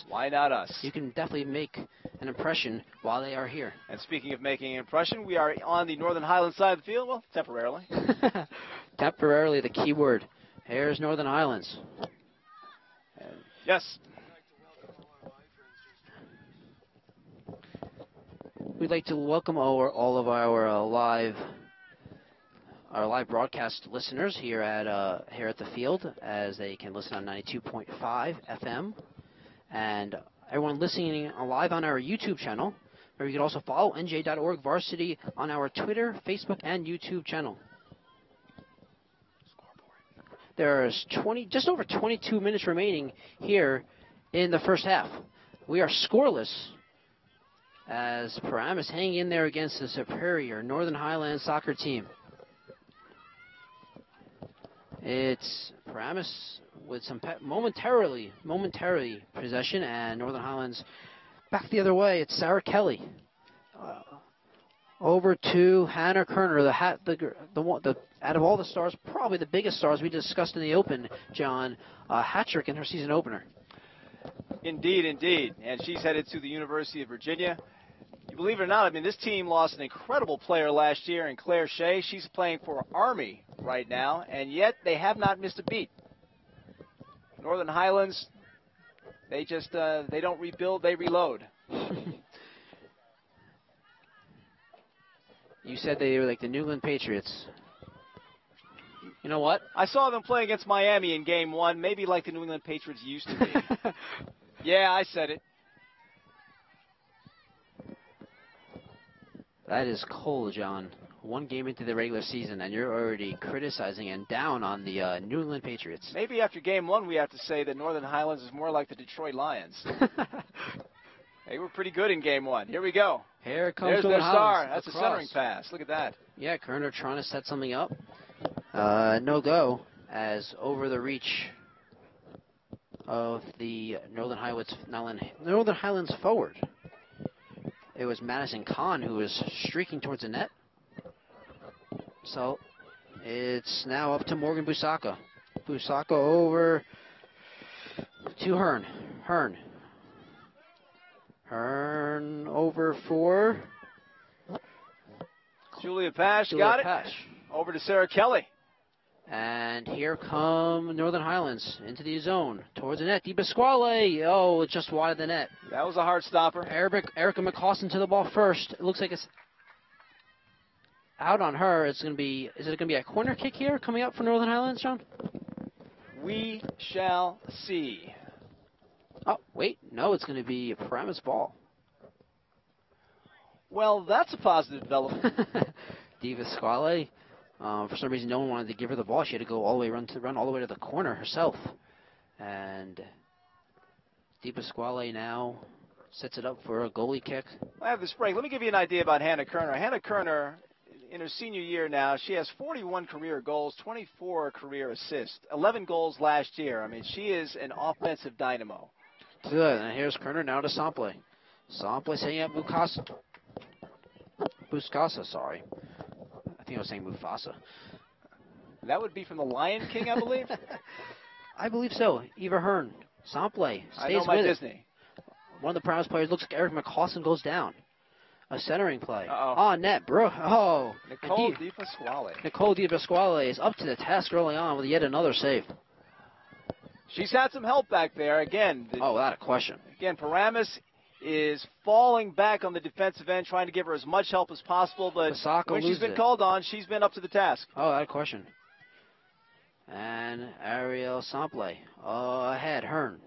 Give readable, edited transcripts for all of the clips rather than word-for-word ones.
Why not us? You can definitely make an impression while they are here. And speaking of making an impression, we are on the Northern Highlands side of the field. Well, temporarily. Temporarily, the key word. Here's Northern Highlands. Yes. We'd like to welcome all of our live broadcast listeners here at the field, as they can listen on 92.5 FM, and everyone listening live on our YouTube channel, where you can also follow NJ.ORG Varsity on our Twitter, Facebook, and YouTube channel. There's just over 22 minutes remaining here in the first half. We are scoreless, as Paramus hang in there against the superior Northern Highlands soccer team. It's Paramus with some momentarily possession, and Northern Highlands back the other way. It's Sarah Kelly. Over to Hannah Kerner, out of all the stars, probably the biggest stars we discussed in the Open, John, hat-trick in her season opener. Indeed, indeed. And she's headed to the University of Virginia. You believe it or not, I mean, this team lost an incredible player last year in Claire Shea. She's playing for Army right now, and yet they have not missed a beat. Northern Highlands, they don't rebuild, they reload. You said they were like the New England Patriots. You know what? I saw them play against Miami in Game 1, maybe like the New England Patriots used to be. Yeah, I said it. That is cold, John. One game into the regular season, and you're already criticizing and down on the New England Patriots. Maybe after Game 1, we have to say that Northern Highlands is more like the Detroit Lions. They were pretty good in Game 1. Here we go. Here comes There's their star. Highlands. That's a centering pass. Look at that. Yeah, Kerner trying to set something up. No go, as over the reach of the Northern Highlands forward. It was Madison Kahn who was streaking towards the net. So it's now up to Morgan Busaka. Busaka over to Hearn. Hearn over for Julia Pash got it. Over to Sarah Kelly. And here come Northern Highlands into the zone towards the net. Di Pasquale. Oh, it's just wide of the net. That was a hard stopper. Erica McCaustin to the ball first. It looks like it's out on her. Is it going to be a corner kick here coming up for Northern Highlands, John? We shall see. Oh, wait. No, it's going to be a Paramus ball. Well, that's a positive development. Di Pasquale. For some reason, no one wanted to give her the ball. She had to go all the way run all the way to the corner herself. And Di Pasquale now sets it up for a goalie kick. I have this break. Let me give you an idea about Hannah Kerner. Hannah Kerner, in her senior year now, she has 41 career goals, 24 career assists, 11 goals last year. I mean, she is an offensive dynamo. Good. And here's Kerner now to Sample. Sample setting up Buscasa, sorry. I think I was saying Mufasa. That would be from the Lion King, I believe? I believe so. Eva Hearn. Sample stays I know my with Disney. One of the Paramus players looks like Eric McCaustin goes down. A centering play. Uh-oh. On net, bro. Oh. Nicole Di Pasquale. Nicole Di Pasquale is up to the task early on with yet another save. She's had some help back there. Again. Without a question. Again, Paramus is falling back on the defensive end, trying to give her as much help as possible, but when she's been called on, she's been up to the task. Oh, without a question. And Ariel Sample ahead, Hearn.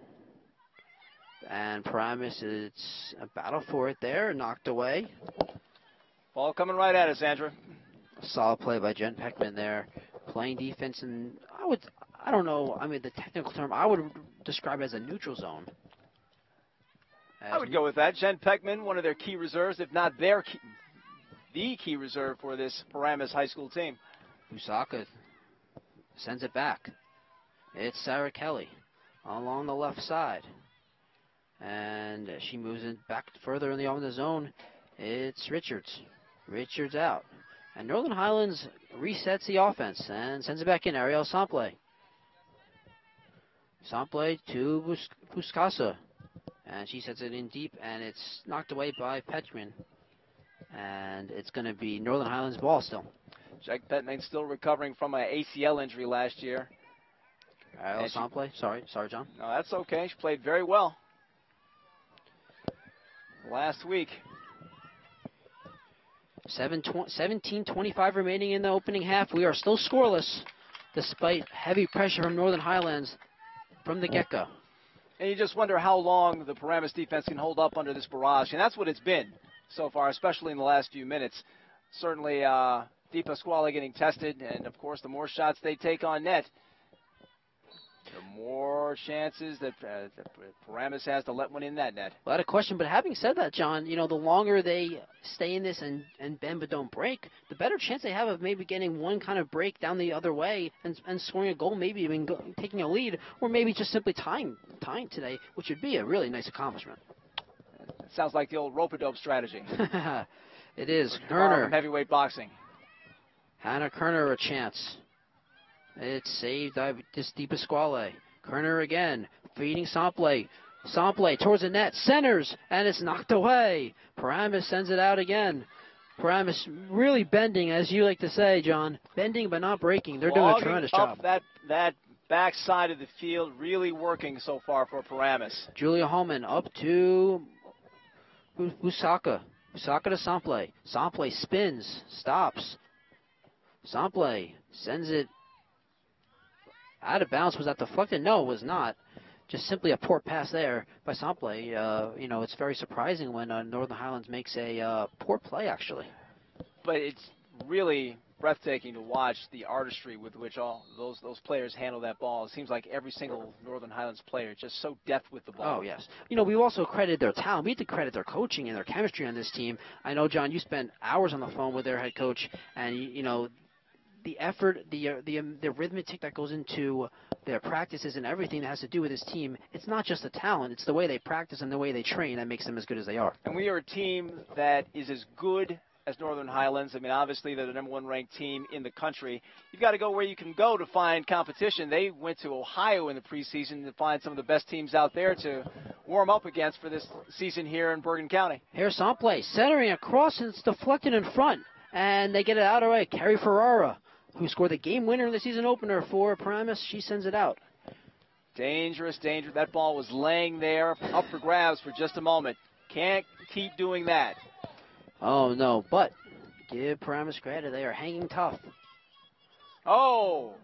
And Paramus, it's a battle for it there, knocked away. Ball coming right at us, Andrew. Solid play by Jen Peckman there, playing defense, and I don't know, I mean, the technical term, I would describe it as a neutral zone. I would go with that. Jen Peckman, one of their key reserves, if not the key reserve for this Paramus high school team. Busaka sends it back. It's Sarah Kelly along the left side. And she moves it back further in the zone. It's Richards. Richards out. And Northern Highlands resets the offense and sends it back in. Ariel Sample. Sample to Buscasa. And she sets it in deep, and it's knocked away by Petchman. And it's going to be Northern Highlands ball still. Jack Petman still recovering from an ACL injury last year. Sample. Sorry, John. No, that's okay. She played very well last week. 17:25 remaining in the opening half. We are still scoreless, despite heavy pressure from Northern Highlands from the get-go. And you just wonder how long the Paramus defense can hold up under this barrage. And that's what it's been so far, especially in the last few minutes. Certainly, Di Pasquale getting tested, and, of course, the more shots they take on net, the more chances that Paramus has to let one in that net. Without a question, but having said that, John, the longer they stay in this and bend but don't break, the better chance they have of maybe getting one kind of break down the other way and scoring a goal, maybe even taking a lead, or maybe just simply tying today, which would be a really nice accomplishment. It sounds like the old rope-a-dope strategy. It is. Kerner. From heavyweight boxing. Hannah Kerner a chance. It's saved by Di Pasquale. Kerner again, feeding Sample. Sample towards the net, centers, and it's knocked away. Paramus sends it out again. Paramus really bending, as you like to say, John. Bending but not breaking. They're doing a tremendous job. That back side of the field really working so far for Paramus. Julia Holman up to Busaka. Busaka to Sample. Sample spins, stops. Sample sends it out of bounds. Was that deflected? No, it was not. Just simply a poor pass there by Sample. It's very surprising when Northern Highlands makes a poor play, actually. But it's really breathtaking to watch the artistry with which all those players handle that ball. It seems like every single Northern Highlands player just so deft with the ball. Oh, yes. We also credit their talent. We have to credit their coaching and their chemistry on this team. I know, John, you spent hours on the phone with their head coach, and, the effort, the arithmetic that goes into their practices and everything that has to do with this team, it's not just the talent, it's the way they practice and the way they train that makes them as good as they are. And we are a team that is as good as Northern Highlands. I mean, obviously, they're the #1 ranked team in the country. You've got to go where you can go to find competition. They went to Ohio in the preseason to find some of the best teams out there to warm up against for this season here in Bergen County. Here's Sample centering across, and it's deflected in front. And they get it out of the way. Carrie Ferrara, who scored the game winner in the season opener for Paramus, she sends it out. Dangerous. That ball was laying there up for grabs for just a moment. Can't keep doing that. Oh, no, but give Paramus credit. They are hanging tough. Oh!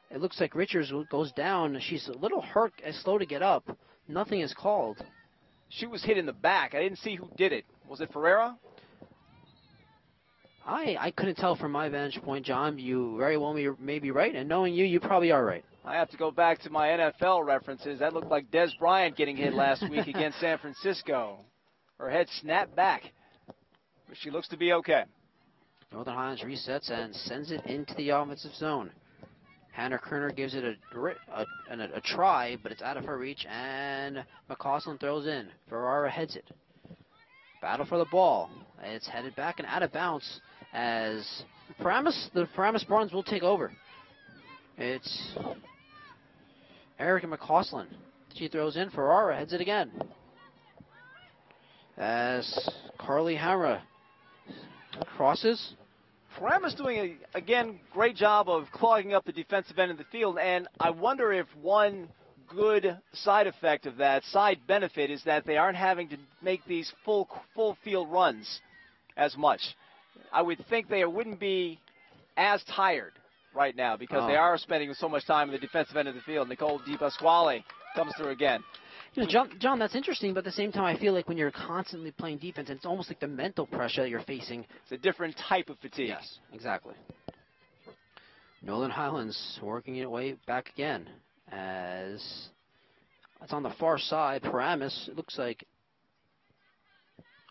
It looks like Richards goes down. She's a little hurt and slow to get up. Nothing is called. She was hit in the back. I didn't see who did it. Was it Ferreira? I couldn't tell from my vantage point, John. You very well may be right, and knowing you probably are right. I have to go back to my NFL references. That looked like Des Bryant getting hit last week against San Francisco. Her head snapped back, but she looks to be okay. Northern Highlands resets and sends it into the offensive zone. Hannah Kerner gives it a try, but it's out of her reach, and McCausland throws in. Ferrara heads it. Battle for the ball. It's headed back and out of bounds as the Paramus Barnes will take over. It's Erica McCausland. She throws in. Ferrara heads it again. As Carly Hamra crosses. Paramus doing, again, great job of clogging up the defensive end of the field, and I wonder if one good side effect of that, side benefit, is that they aren't having to make these full field runs as much. I would think they wouldn't be as tired right now because they are spending so much time in the defensive end of the field. Nicole Di Pasquale comes through again. John, that's interesting, but at the same time, I feel like when you're constantly playing defense, it's almost like the mental pressure that you're facing. It's a different type of fatigue. Yes, exactly. Northern Highlands working it way back again as it's on the far side. Paramus, it looks like,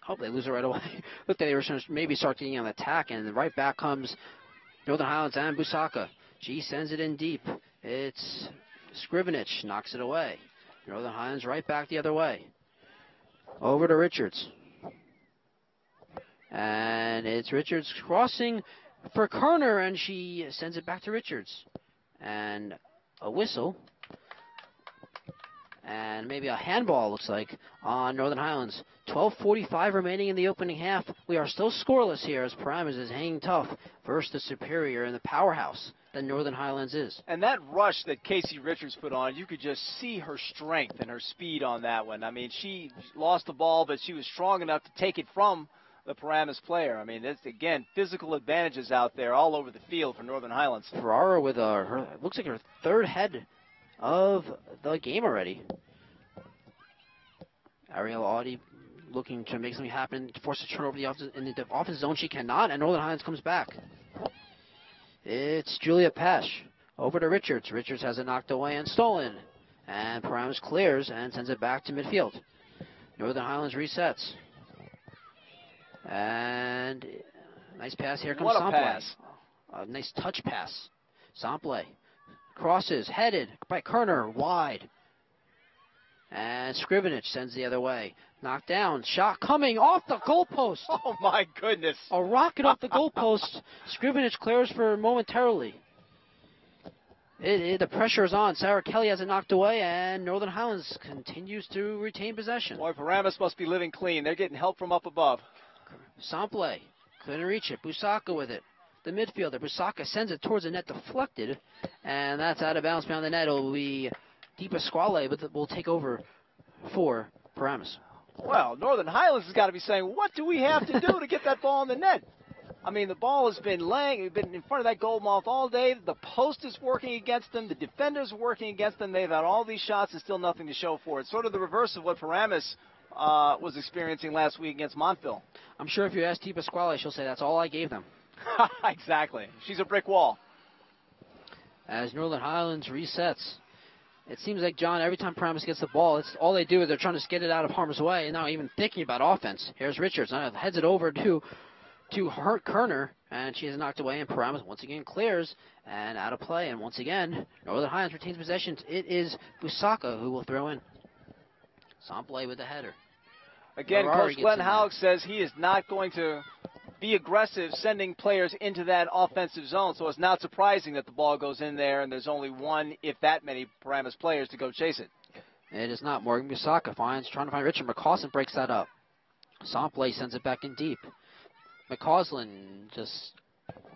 hope they lose it right away. Look, they were going to maybe start getting on the attack, and right back comes Northern Highlands and Busaka. She sends it in deep. It's Scrivenich, knocks it away. Northern Highlands right back the other way. Over to Richards. And it's Richards crossing for Kerner, and she sends it back to Richards. And a whistle. And maybe a handball, looks like, on Northern Highlands. 12:45 remaining in the opening half. We are still scoreless here as Paramus is hanging tough versus the superior and the powerhouse that Northern Highlands is. And that rush that Casey Richards put on, you could just see her strength and her speed on that one. I mean, she lost the ball, but she was strong enough to take it from the Paramus player. I mean, that's, again, physical advantages out there all over the field for Northern Highlands. Ferrara with her, looks like her third head of the game already. Ariel Audi looking to make something happen, to force a turnover in the offensive zone. She cannot, and Northern Highlands comes back. It's Julia Pesh. Over to Richards. Richards has it knocked away and stolen. And Paramus clears and sends it back to midfield. Northern Highlands resets. And nice pass here comes What a Sample. pass. A nice touch pass. Sample crosses, headed by Kerner, wide. And Scrivenich sends the other way. Knocked down, shot coming off the goalpost. Oh, my goodness. A rocket off the goalpost. Scrivenich clears for momentarily. The pressure is on. Sarah Kelly has it knocked away, and Northern Highlands continues to retain possession. Boy, Paramus must be living clean. They're getting help from up above. Sample couldn't reach it. Busaka with it. The midfielder. Busaka sends it towards the net, deflected, and that's out of bounds behind the net. It'll be Di Pasquale, but will take over for Paramus. Well, Northern Highlands has got to be saying, what do we have to do to get that ball in the net? I mean, the ball has been been in front of that goal mouth all day. The post is working against them. The defenders are working against them. They've had all these shots and still nothing to show for it. Sort of the reverse of what Paramus was experiencing last week against Montville. I'm sure if you ask Di Pasquale, she'll say that's all I gave them. Exactly. She's a brick wall. As Northern Highlands resets. It seems like, John, every time Paramus gets the ball, it's all they do is they're trying to get it out of harm's way and not even thinking about offense. Here's Richards. Now heads it over to Kerner, and she is knocked away, and Paramus once again clears and out of play. And once again, Northern Highlands retains possession. It is Busaka who will throw in. Sample with the header. Again, Coach Glenn Houck says he is not going to be aggressive sending players into that offensive zone, so it's not surprising that the ball goes in there and there's only one, if that many, Paramus players to go chase it. It is not. Morgan Busaka trying to find Richard. McCausland breaks that up. Sample sends it back in deep. McCausland just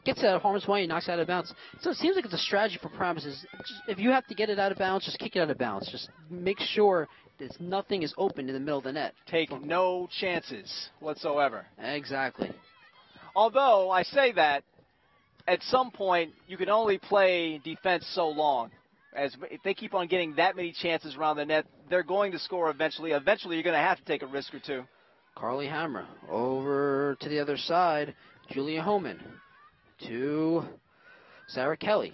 gets it out of harm's way and knocks it out of bounds. So it seems like it's a strategy for Paramus. If you have to get it out of bounds, just kick it out of bounds. Just make sure that nothing is open in the middle of the net. Take no chances whatsoever. Exactly. Although, I say that, at some point, you can only play defense so long. As if they keep on getting that many chances around the net, they're going to score eventually. Eventually, you're going to have to take a risk or two. Carly Hammer over to the other side. Julia Homan to Sarah Kelly.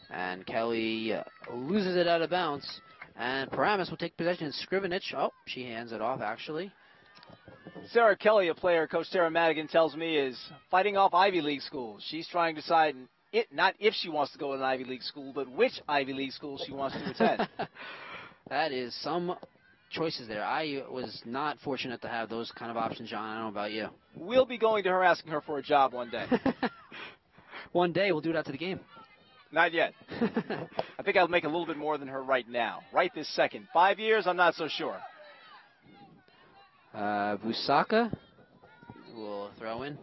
And Kelly loses it out of bounds. And Paramus will take possession. Scrivenich, she hands it off, actually. Sarah Kelly, a player Coach Sarah Madigan tells me is fighting off Ivy League schools. She's trying to decide not if she wants to go to an Ivy League school, but which Ivy League school she wants to attend. That is some choices there. I was not fortunate to have those kind of options, John. I don't know about you. We'll be going to her asking her for a job one day. One day we'll do it after the game. Not yet. I think I'll make a little bit more than her right now. Right this second. 5 years, I'm not so sure. Busaka will throw in.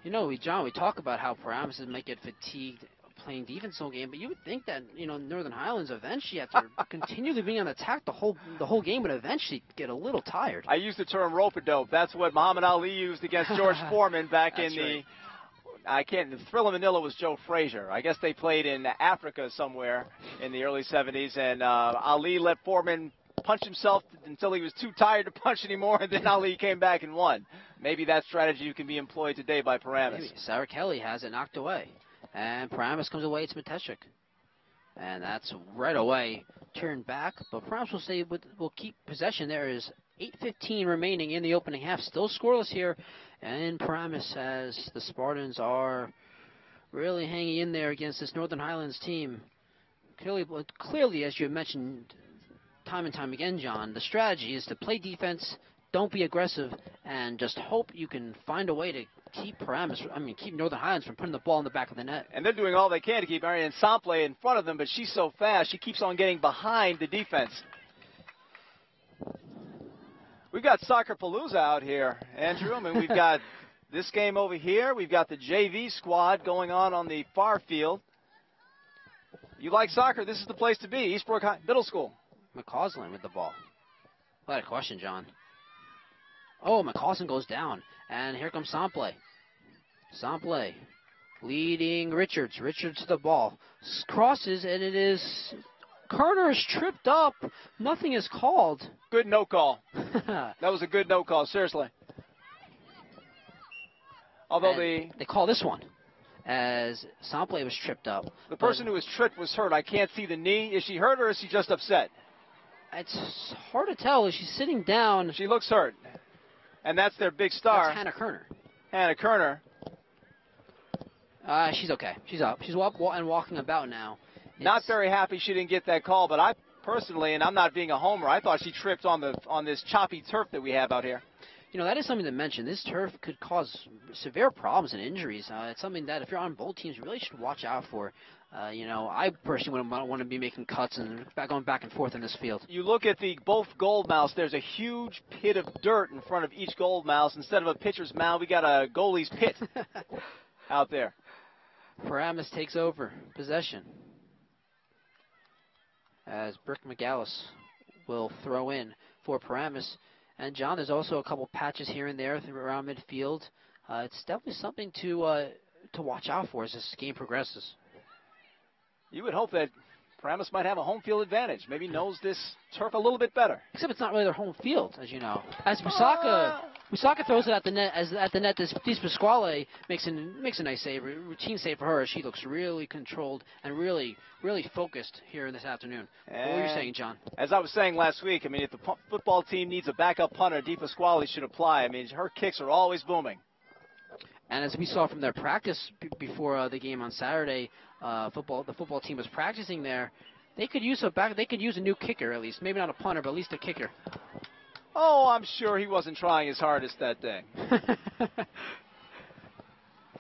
You know, John, we talk about how Paramus might get fatigued playing defense all game, but you would think that, Northern Highlands eventually, after continually being on attack the whole game, would eventually get a little tired. I used the term rope-a-dope. That's what Muhammad Ali used against George Foreman back in the... Right. The Thriller Manila was Joe Frazier. I guess they played in Africa somewhere in the early 70s, and Ali let Foreman punch himself until he was too tired to punch anymore, and then Ali came back and won. Maybe that strategy can be employed today by Paramus. Maybe. Sarah Kelly has it knocked away, and Paramus comes away to Mateshik. And that's right away turned back, but Paramus will keep possession. There is 8:15 remaining in the opening half, still scoreless here, and Paramus, as the Spartans are really hanging in there against this Northern Highlands team. Clearly, as you mentioned time and time again, John, the strategy is to play defense, don't be aggressive, and just hope you can find a way to keep Northern Highlands from putting the ball in the back of the net. And they're doing all they can to keep Marian Sample in front of them, but she's so fast, she keeps on getting behind the defense. We've got Soccer Palooza out here, Andrew. I mean, we've got this game over here. We've got the JV squad going on the far field. You like soccer, this is the place to be. Eastbrook Middle School. McCausland with the ball. What a question, John. Oh, McCausland goes down. And here comes Sample. Sample leading Richards. Richards to the ball. Crosses, and it is... Carter is tripped up. Nothing is called. Good no call. That was a good no call, seriously. Although they call this one as Sample was tripped up. The person who was tripped was hurt. I can't see the knee. Is she hurt or is she just upset? It's hard to tell. She's sitting down. She looks hurt. And that's their big star. That's Hannah Kerner. Hannah Kerner. She's okay. She's up. She's up and walking about now. Not very happy she didn't get that call, but I personally, and I'm not being a homer, I thought she tripped on this choppy turf that we have out here. You know, that is something to mention. This turf could cause severe problems and injuries. It's something that if you're on both teams, you really should watch out for. You know, I personally wouldn't want to be making cuts and going back and forth in this field. You look at both goal mouths, there's a huge pit of dirt in front of each goal mouth. Instead of a pitcher's mound, we got a goalie's pit out there. Paramus takes over possession as Brooke McGallis will throw in for Paramus. And, John, there's also a couple patches here and there around midfield. It's definitely something to watch out for as this game progresses. You would hope that Paramus might have a home field advantage. Maybe knows this turf a little bit better. Except it's not really their home field, as you know. As Musaka throws it at the net, This Pasquale makes a nice save, routine save for her. She looks really controlled and really focused here this afternoon. What were you saying, John? As I was saying last week, I mean, if the football team needs a backup punter, Di Pasquale should apply. I mean, her kicks are always booming. And as we saw from their practice before the game on Saturday, the football team was practicing there. They could use a new kicker at least, maybe not a punter, but at least a kicker. Oh, I'm sure he wasn't trying his hardest that day.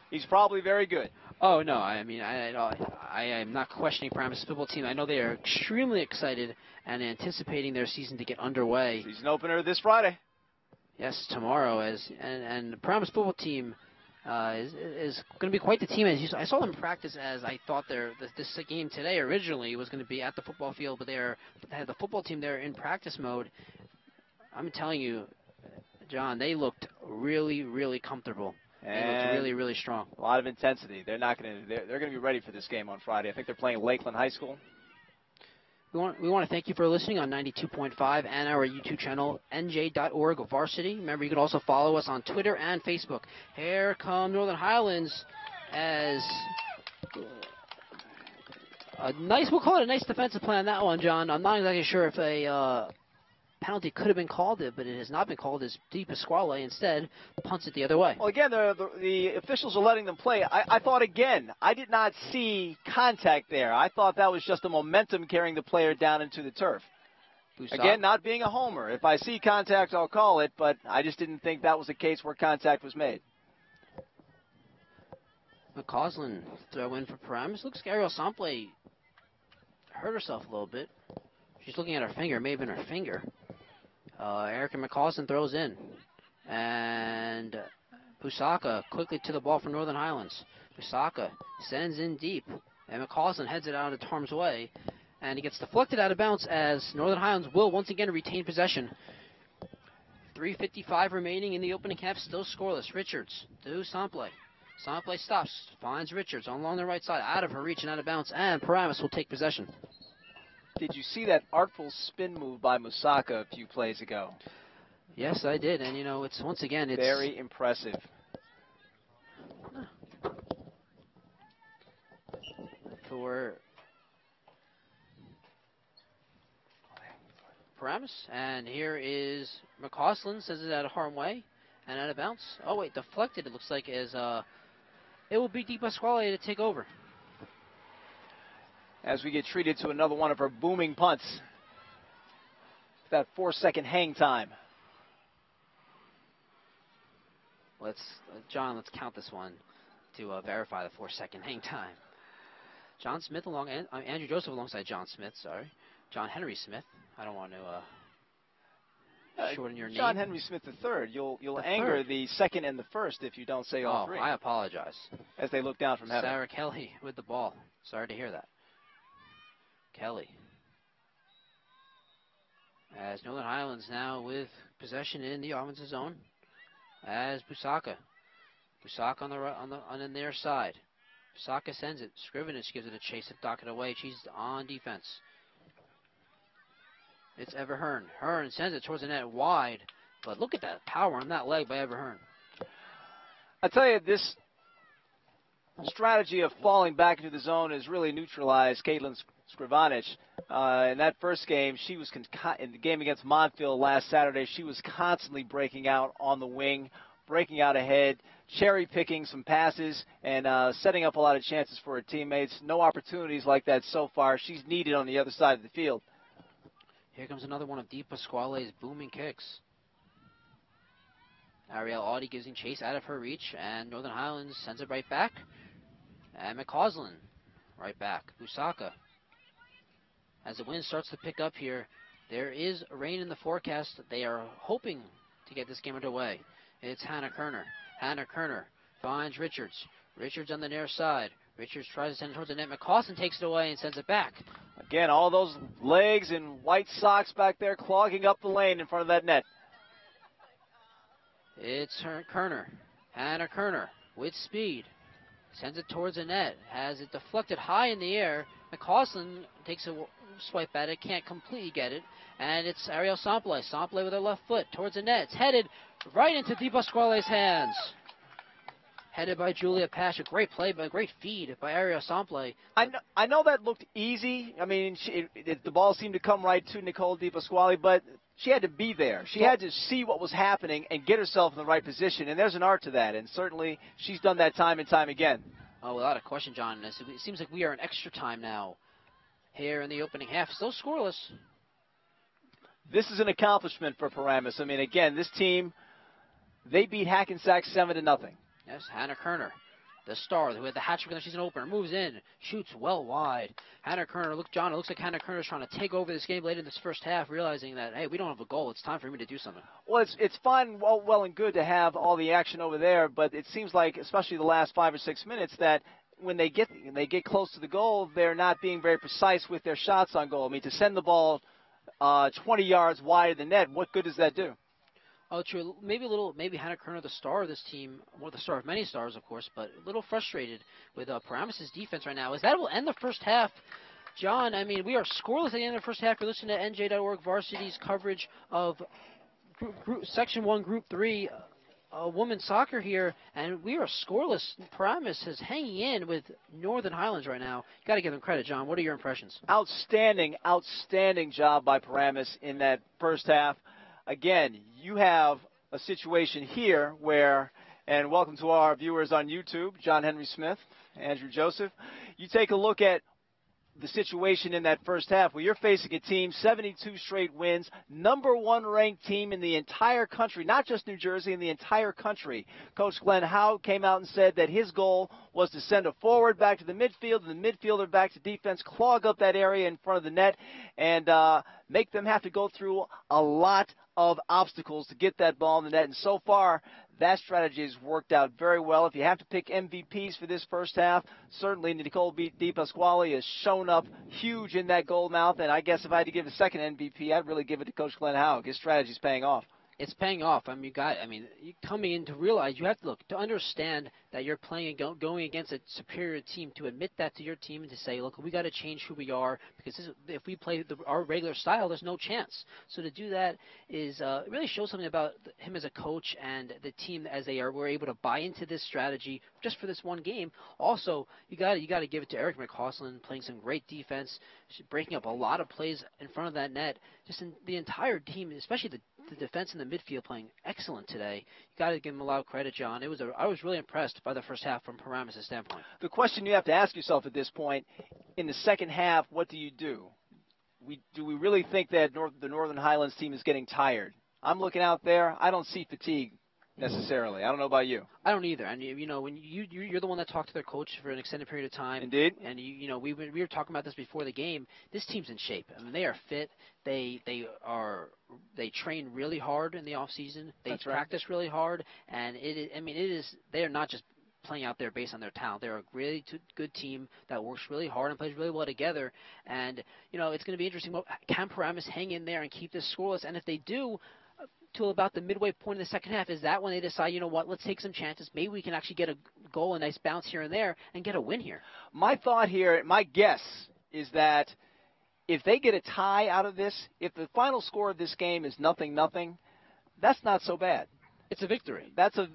He's probably very good. Oh no, I mean I am not questioning Paramus' football team. I know they are extremely excited and anticipating their season to get underway. Season opener this Friday. Yes, tomorrow. And the Paramus football team is going to be quite the team. I saw them practice as I thought this game today originally was going to be at the football field, but they had the football team there in practice mode. I'm telling you, John, they looked really comfortable. They looked really strong. A lot of intensity. They're going to be ready for this game on Friday. I think they're playing Lakeland High School. We want to thank you for listening on 92.5 and our YouTube channel, NJ.ORG Varsity. Remember, you can also follow us on Twitter and Facebook. Here come Northern Highlands as we'll call it a nice defensive play on that one, John. I'm not exactly sure if a penalty could have been called, but it has not been called as Di Pasquale instead punts it the other way. Well, again, the officials are letting them play. I thought, again, I did not see contact there. I thought that was just a momentum carrying the player down into the turf. Again, not being a homer. If I see contact, I'll call it, but I just didn't think that was a case where contact was made. McCausland throw in for Paramus. Looks like Ariel Sample hurt herself a little bit. She's looking at her finger, may have been her finger. Erica McCausland throws in. And Busaka quickly to the ball for Northern Highlands. Busaka sends in deep. And McCausland heads it out of harm's way. And he gets deflected out of bounds as Northern Highlands will once again retain possession. 3:55 remaining in the opening half, still scoreless. Richards to Sample. Sample stops, finds Richards along the right side, out of her reach and out of bounds. And Paramus will take possession. Did you see that artful spin move by Musaka a few plays ago? Yes, I did. And, you know, it's very impressive. For Paramus. And here is McCausland, says it out of harm's way and out of bounds. Oh, wait, deflected, it looks like, as it will be Di Pasquale to take over. As we get treated to another one of her booming punts. That 4-second hang time. John, let's count this one to verify the 4-second hang time. John Smith Andrew Joseph alongside John Smith, sorry. John Henry Smith. I don't want to shorten your name. John Henry Smith III. You'll anger the second and the first if you don't say all three. I apologize. As they look down from heaven. Sarah Kelly with the ball. Sorry to hear that. Kelly. As Northern Highlands now with possession in the offensive zone. As Busaka on the near side. Busaka sends it. Scrivenich gives it a chase to dock it away. She's on defense. It's Ever Hearn. Hearn sends it towards the net wide. But look at that power on that leg by Ever Hearn. I tell you, this strategy of falling back into the zone has really neutralized Caitlin Scrivenich. In that first game, she was in the game against Montville last Saturday, she was constantly breaking out on the wing, breaking out ahead, cherry-picking some passes, and setting up a lot of chances for her teammates. No opportunities like that so far. She's needed on the other side of the field. Here comes another one of Di Pasquale's booming kicks. Ariel Audi gives him chase out of her reach, and Northern Highlands sends it right back. And McCausland right back. Busaka. As the wind starts to pick up here, there is rain in the forecast. They are hoping to get this game underway. It's Hannah Kerner. Hannah Kerner finds Richards. Richards on the near side. Richards tries to send it towards the net. McCausland takes it away and sends it back. Again, all those legs and white socks back there clogging up the lane in front of that net. It's Kerner. Hannah Kerner with speed. Sends it towards the net. Has it deflected high in the air. McCausland takes a swipe at it. Can't completely get it. And it's Ariel Sample. Sample with her left foot towards the net. It's headed right into Di Pasquale's hands. Headed by Julia Pash. A great play, but a great feed by Ariel Sample. I know that looked easy. I mean, the ball seemed to come right to Nicole Di Pasquale, but she had to be there. She had to see what was happening and get herself in the right position, and there's an art to that, and certainly she's done that time and time again. Oh, without a question, John. It seems like we are in extra time now here in the opening half. Still scoreless. This is an accomplishment for Paramus. I mean, again, this team, they beat Hackensack 7-0. Yes, Hannah Kerner, the star who had the hat trick in the season opener, moves in, shoots well wide. Hannah Kerner, it looks like Hannah Kerner is trying to take over this game late in this first half, realizing that, hey, we don't have a goal. It's time for me to do something. Well, it's fine, well and good to have all the action over there, but it seems like, especially the last 5 or 6 minutes, that when they get close to the goal, they're not being very precise with their shots on goal. I mean, to send the ball 20 yards wide of the net, what good does that do? Oh, true. Maybe Hannah Kerner, the star of this team, well, the star of many stars, of course, but a little frustrated with Paramus' defense right now. As that will end the first half. John, I mean, we are scoreless at the end of the first half. You're listening to NJ.ORG Varsity's coverage of Section 1, Group 3, women's soccer here, and we are scoreless. Paramus is hanging in with Northern Highlands right now. You got to give them credit, John. What are your impressions? Outstanding job by Paramus in that first half. Again, you have a situation here where, and welcome to our viewers on YouTube, John Henry Smith, Andrew Joseph. You take a look at the situation in that first half where you're facing a team, 72 straight wins, #1 ranked team in the entire country, not just New Jersey, in the entire country. Coach Glenn Howe came out and said that his goal was to send a forward back to the midfield and the midfielder back to defense, clog up that area in front of the net, and make them have to go through a lot of obstacles to get that ball in the net. And so far, that strategy has worked out very well. If you have to pick MVPs for this first half, certainly Nicole Di Pasquale has shown up huge in that goal mouth. And I guess if I had to give a second MVP, I'd really give it to Coach Glenn Howe. His strategy is paying off. It's paying off. I mean, you coming in to realize you have to to understand that you're playing going against a superior team, to admit that to your team and to say, look, we got to change who we are, because if we play our regular style, there's no chance. So to do that is it really shows something about him as a coach and the team as were able to buy into this strategy just for this one game. Also, you got to give it to Eric McCausland, playing some great defense, breaking up a lot of plays in front of that net. Just in the entire team, especially the defense and the midfield, playing excellent today. You got to give them a lot of credit, John. I was really impressed by the first half from Paramus' standpoint. The question you have to ask yourself at this point, in the second half, what do you do? Do we really think that the Northern Highlands team is getting tired? I'm looking out there. I don't see fatigue necessarily. I don't know about you. I don't either. And when you're the one that talked to their coach for an extended period of time. Indeed. And we were talking about this before the game. This team's in shape. I mean, they are fit. They train really hard in the off season. They practice really hard, and they are not just playing out there based on their talent. They're a really good team that works really hard and plays really well together. And it's going to be interesting. Can Paramus hang in there and keep this scoreless? And if they do, till about the midway point in the second half, is that when they decide, let's take some chances. Maybe we can actually get a goal, a nice bounce here and there, and get a win here. My thought here, my guess, is that if they get a tie out of this, if the final score of this game is 0-0, that's not so bad. It's a victory. That's a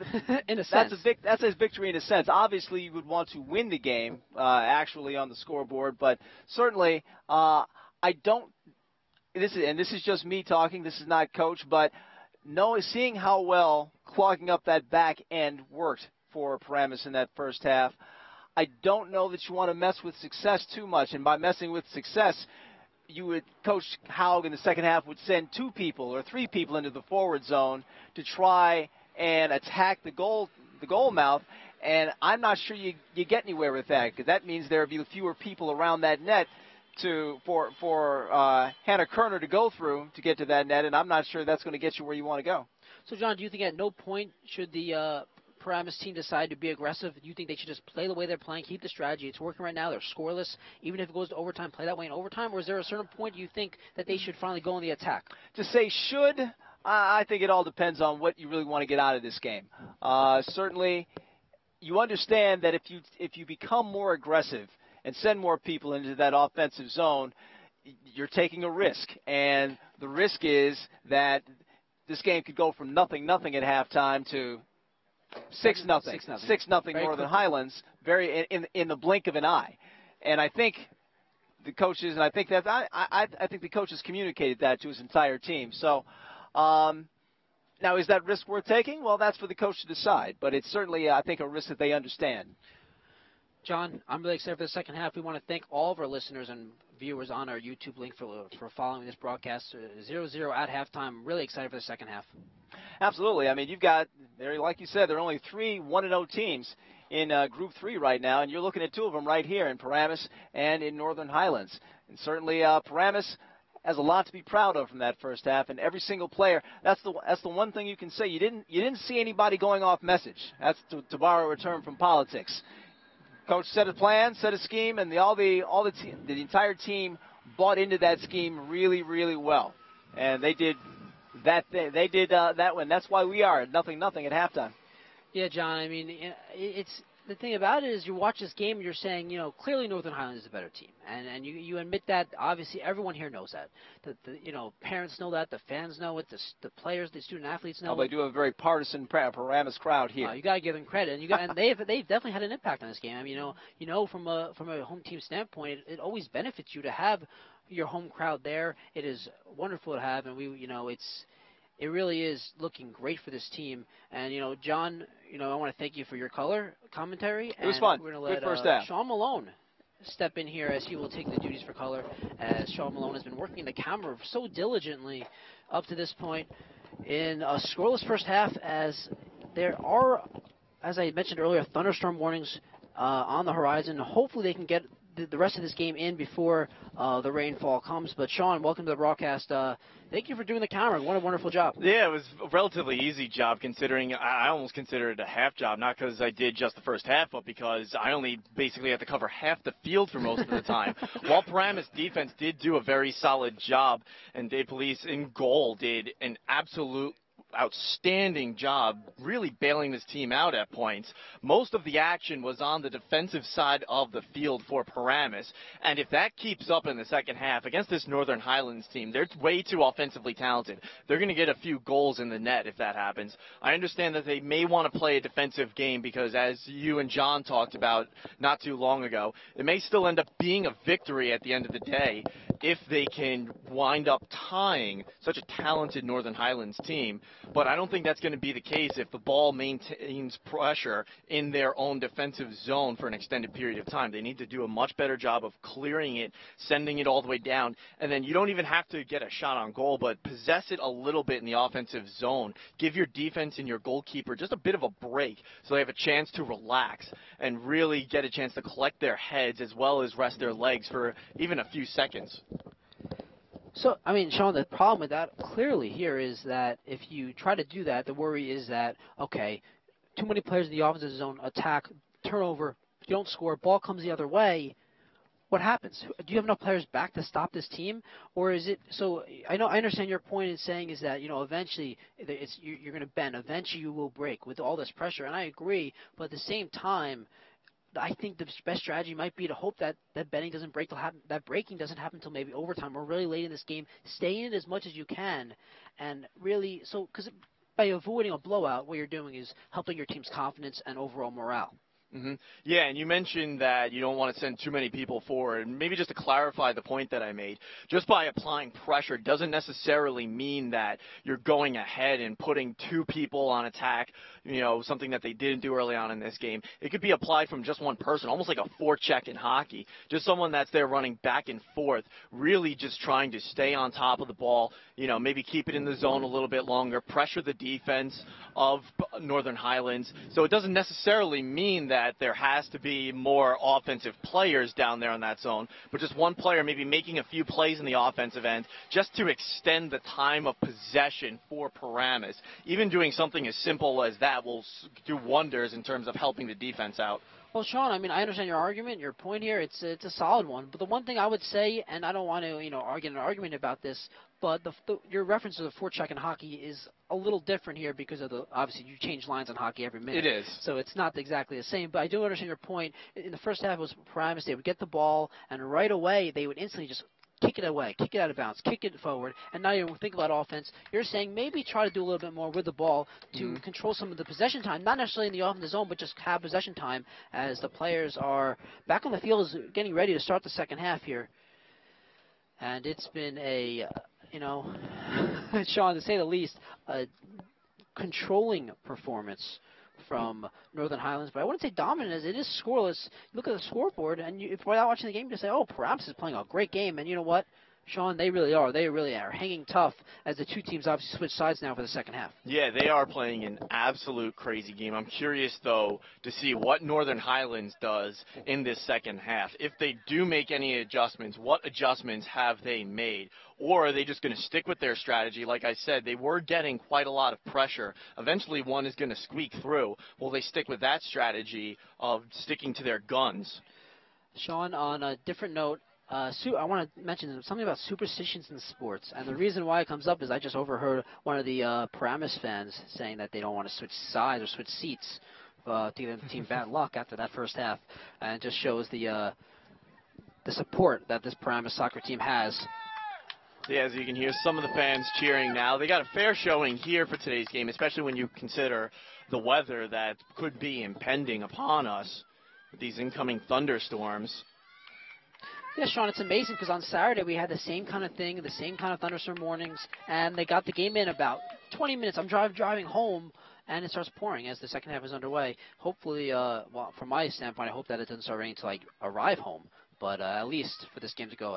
in a sense. That's a victory in a sense. Obviously, you would want to win the game actually on the scoreboard, but certainly I don't. This is just me talking. This is not coach, but seeing how well clogging up that back end worked for Paramus in that first half, I don't know that you want to mess with success too much. And by messing with success, Coach Haug in the second half would send 2 people or 3 people into the forward zone to try and attack the goal mouth. And I'm not sure you get anywhere with that, because that means there will be fewer people around that net for Hannah Kerner to go through to get to that net, and I'm not sure that's going to get you where you want to go. So, John, do you think at no point should the Paramus team decide to be aggressive? Do you think they should just play the way they're playing, keep the strategy? It's working right now. They're scoreless. Even if it goes to overtime, play that way in overtime? Or is there a certain point you think that they should finally go on the attack? To say should, I think it all depends on what you really want to get out of this game. Certainly, you understand that if you become more aggressive and send more people into that offensive zone, you're taking a risk. And the risk is that this game could go from 0-0 at halftime to 6-0 Northern Highlands, in the blink of an eye. And I think the coaches, and I think the coaches communicated that to his entire team. So now, is that risk worth taking? Well, that's for the coach to decide. But it's certainly, I think, a risk that they understand. John, I'm really excited for the second half. We want to thank all of our listeners and viewers on our YouTube link for following this broadcast. 0-0 at halftime. Really excited for the second half. Absolutely. I mean, you've got, like you said, there are only 3 1-0 teams in Group 3 right now, and you're looking at 2 of them right here in Paramus and in Northern Highlands. And certainly Paramus has a lot to be proud of from that first half, and every single player. That's the one thing you can say. You didn't see anybody going off message. That's to borrow a term from politics. Coach set a plan, set a scheme, and the entire team bought into that scheme really, really well, and they did that. They did that one. That's why we are at 0-0 at halftime. Yeah, John. I mean, it's the thing about it is you watch this game and you're saying, clearly Northern Highlands is a better team, and you admit that. Obviously, everyone here knows that. The parents know that, the fans know it, the players, the student athletes know. They do have a very partisan Paramus crowd here. You got to give them credit, and they've definitely had an impact on this game. I mean, from a home team standpoint, it always benefits you to have your home crowd there. It is wonderful to have, and it really is looking great for this team. And, John, I want to thank you for your color commentary. It was fun. We're going Good to first let half. Sean Malone step in here as he will take the duties for color, as Sean Malone has been working the camera so diligently up to this point in a scoreless first half, as there are, as I mentioned earlier, thunderstorm warnings on the horizon. Hopefully they can get the rest of this game in before the rainfall comes. But Sean, welcome to the broadcast. Thank you for doing the camera. What a wonderful job. Yeah, it was a relatively easy job, considering I almost consider it a half job, not because I did just the first half, but because I only basically had to cover half the field for most of the time. While Paramus defense did do a very solid job, and Dave Police in goal did an absolute outstanding job really bailing this team out at points. Most of the action was on the defensive side of the field for Paramus, and if that keeps up in the second half against this Northern Highlands team, they're way too offensively talented. They're going to get a few goals in the net if that happens. I understand that they may want to play a defensive game because, as you and John talked about not too long ago, it may still end up being a victory at the end of the day if they can wind up tying such a talented Northern Highlands team. But I don't think that's going to be the case if the ball maintains pressure in their own defensive zone for an extended period of time. They need to do a much better job of clearing it, sending it all the way down, and then you don't even have to get a shot on goal, but possess it a little bit in the offensive zone. Give your defense and your goalkeeper just a bit of a break so they have a chance to relax and really get a chance to collect their heads as well as rest their legs for even a few seconds. So, I mean, Sean, the problem with that clearly here is that if you try to do that, the worry is that, okay, too many players in the offensive zone attack, turnover, you don't score, ball comes the other way. What happens? Do you have enough players back to stop this team, or is it? So I understand your point in saying is that eventually you're going to bend. Eventually you will break with all this pressure, and I agree. But at the same time, I think the best strategy might be to hope that bending doesn't break, that breaking doesn't happen until maybe overtime or really late in this game. Stay in it as much as you can, and really because by avoiding a blowout, what you're doing is helping your team's confidence and overall morale. Mm-hmm. Yeah, and you mentioned that you don't want to send too many people forward. Maybe just to clarify the point that I made, just by applying pressure doesn't necessarily mean that you're going ahead and putting two people on attack, something that they didn't do early on in this game. It could be applied from just one person, almost like a forecheck in hockey, just someone that's there running back and forth, really just trying to stay on top of the ball, maybe keep it in the zone a little bit longer, pressure the defense of Northern Highlands. So it doesn't necessarily mean that there has to be more offensive players down there in that zone, but just one player maybe making a few plays in the offensive end just to extend the time of possession for Paramus. Even doing something as simple as that will do wonders in terms of helping the defense out. Well, Sean, I mean, I understand your argument, your point here. It's a solid one. But the one thing I would say, and I don't want to, argue an argument about this, but your reference to the forecheck in hockey is a little different here because of obviously you change lines in hockey every minute. It is. So it's not exactly the same. But I do understand your point. In the first half, it was Paramus. They would get the ball, and right away they would instantly just kick it away, kick it out of bounds, kick it forward, and now you think about offense. You're saying maybe try to do a little bit more with the ball to control some of the possession time, not necessarily in the offensive zone, but just have possession time as the players are back on the field, is getting ready to start the second half here. And it's been a, Sean, to say the least, a controlling performance from Northern Highlands, but I wouldn't say dominant as it is scoreless. You look at the scoreboard, and if without watching the game, you just say, oh, Paramus is playing a great game, and you know what? Sean, they really are. They really are hanging tough as the two teams obviously switch sides now for the second half. Yeah, they are playing an absolute crazy game. I'm curious, though, to see what Northern Highlands does in this second half. If they do make any adjustments, what adjustments have they made? Or are they just going to stick with their strategy? Like I said, they were getting quite a lot of pressure. Eventually, one is going to squeak through. Will they stick with that strategy of sticking to their guns? Sean, on a different note, I want to mention something about superstitions in sports. And the reason why it comes up is I just overheard one of the Paramus fans saying that they don't want to switch sides or switch seats to give the team bad luck after that first half. And it just shows the support that this Paramus soccer team has. Yeah, as you can hear, some of the fans cheering now. They got a fair showing here for today's game, especially when you consider the weather that could be impending upon us with these incoming thunderstorms. Yeah, Sean, it's amazing because on Saturday we had the same kind of thing, the same kind of thunderstorm warnings, and they got the game in about 20 minutes. I'm driving home, and it starts pouring as the second half is underway. Hopefully, well, from my standpoint, I hope that it doesn't start raining until I arrive home. But at least for this game to go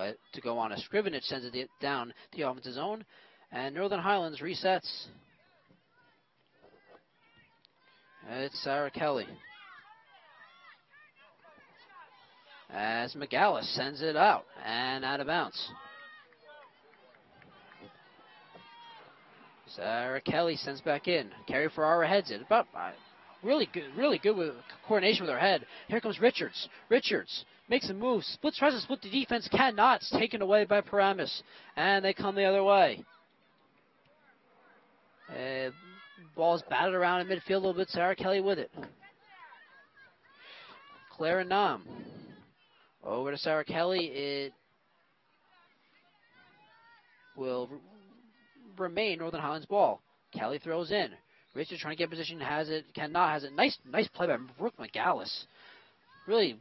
on, a Scrivenage sends it down to the offensive zone, and Northern Highlands resets. It's Sarah Kelly. As McGallis sends it out and out of bounds. Sarah Kelly sends back in. Carrie Ferrara heads it. About really good with coordination with her head. Here comes Richards. Richards makes a move. Tries to split the defense. Cannot. It's taken away by Paramus. And they come the other way. Ball's batted around in midfield a little bit. Sarah Kelly with it. Clara Nam. Over to Sarah Kelly. It will remain Northern Highlands ball. Kelly throws in. Richards trying to get position. Has it. Cannot. Has it. Nice play by Brooke McGallis. Really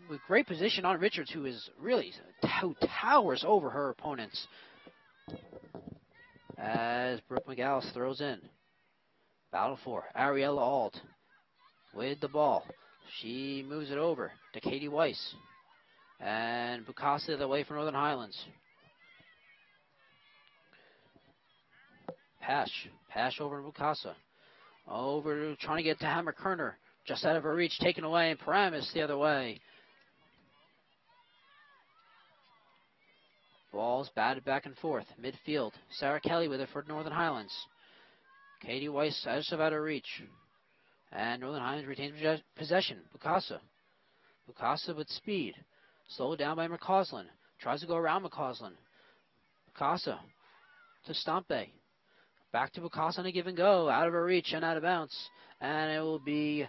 with great position on Richards, who is really who towers over her opponents. as Brooke McAllis throws in. Battle for Ariella Alt with the ball. She moves it over to Katie Weiss. And Bukasa the other way for Northern Highlands. Pash over to Bukasa. Over trying to get to Hammer Kerner. Just out of her reach, taken away, and Paramus the other way. Ball's batted back and forth. Midfield. Sarah Kelly with it for Northern Highlands. Katie Weiss just out of reach. And Northern Highlands retains possession. Bukasa. Bukasa with speed. Slowed down by McCausland. Tries to go around McCausland. Bukasa to Stompe. Back to Bukasa on a give and go. Out of her reach and out of bounds. And it will be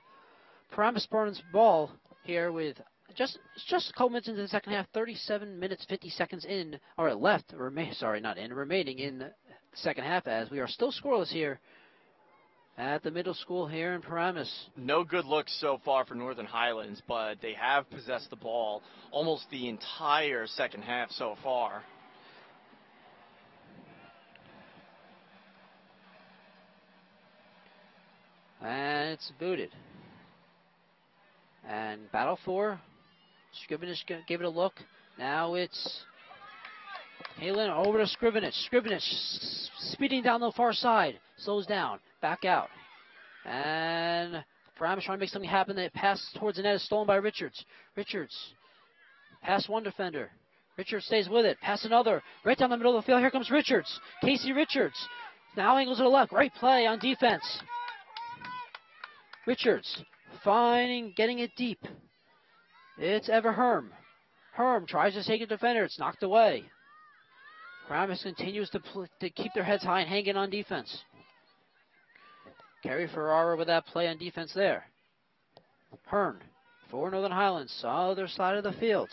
Paramus Spartans ball here with just a couple minutes into the second half. 37 minutes, 50 seconds in, or left. Remaining in the second half as we are still scoreless here at the middle school here in Paramus. No good looks so far for Northern Highlands, but they have possessed the ball almost the entire second half so far. And it's booted. And battle for. Scrivenich gave it a look. Now it's Halen over to Scrivenich. Scrivenich speeding down the far side. Slows down. Back out. And Paramus trying to make something happen. That pass towards the net is stolen by Richards. Richards. Pass one defender. Richards stays with it. Pass another. Right down the middle of the field. Here comes Richards. Casey Richards. Now angles to the left. Great play on defense. Richards getting it deep. It's Eva Herm. Herm tries to take a defender. It's knocked away. Paramus continues to keep their heads high and hanging on defense. Kerry Ferrara with that play on defense there. Hearn for Northern Highlands. Other side of the field.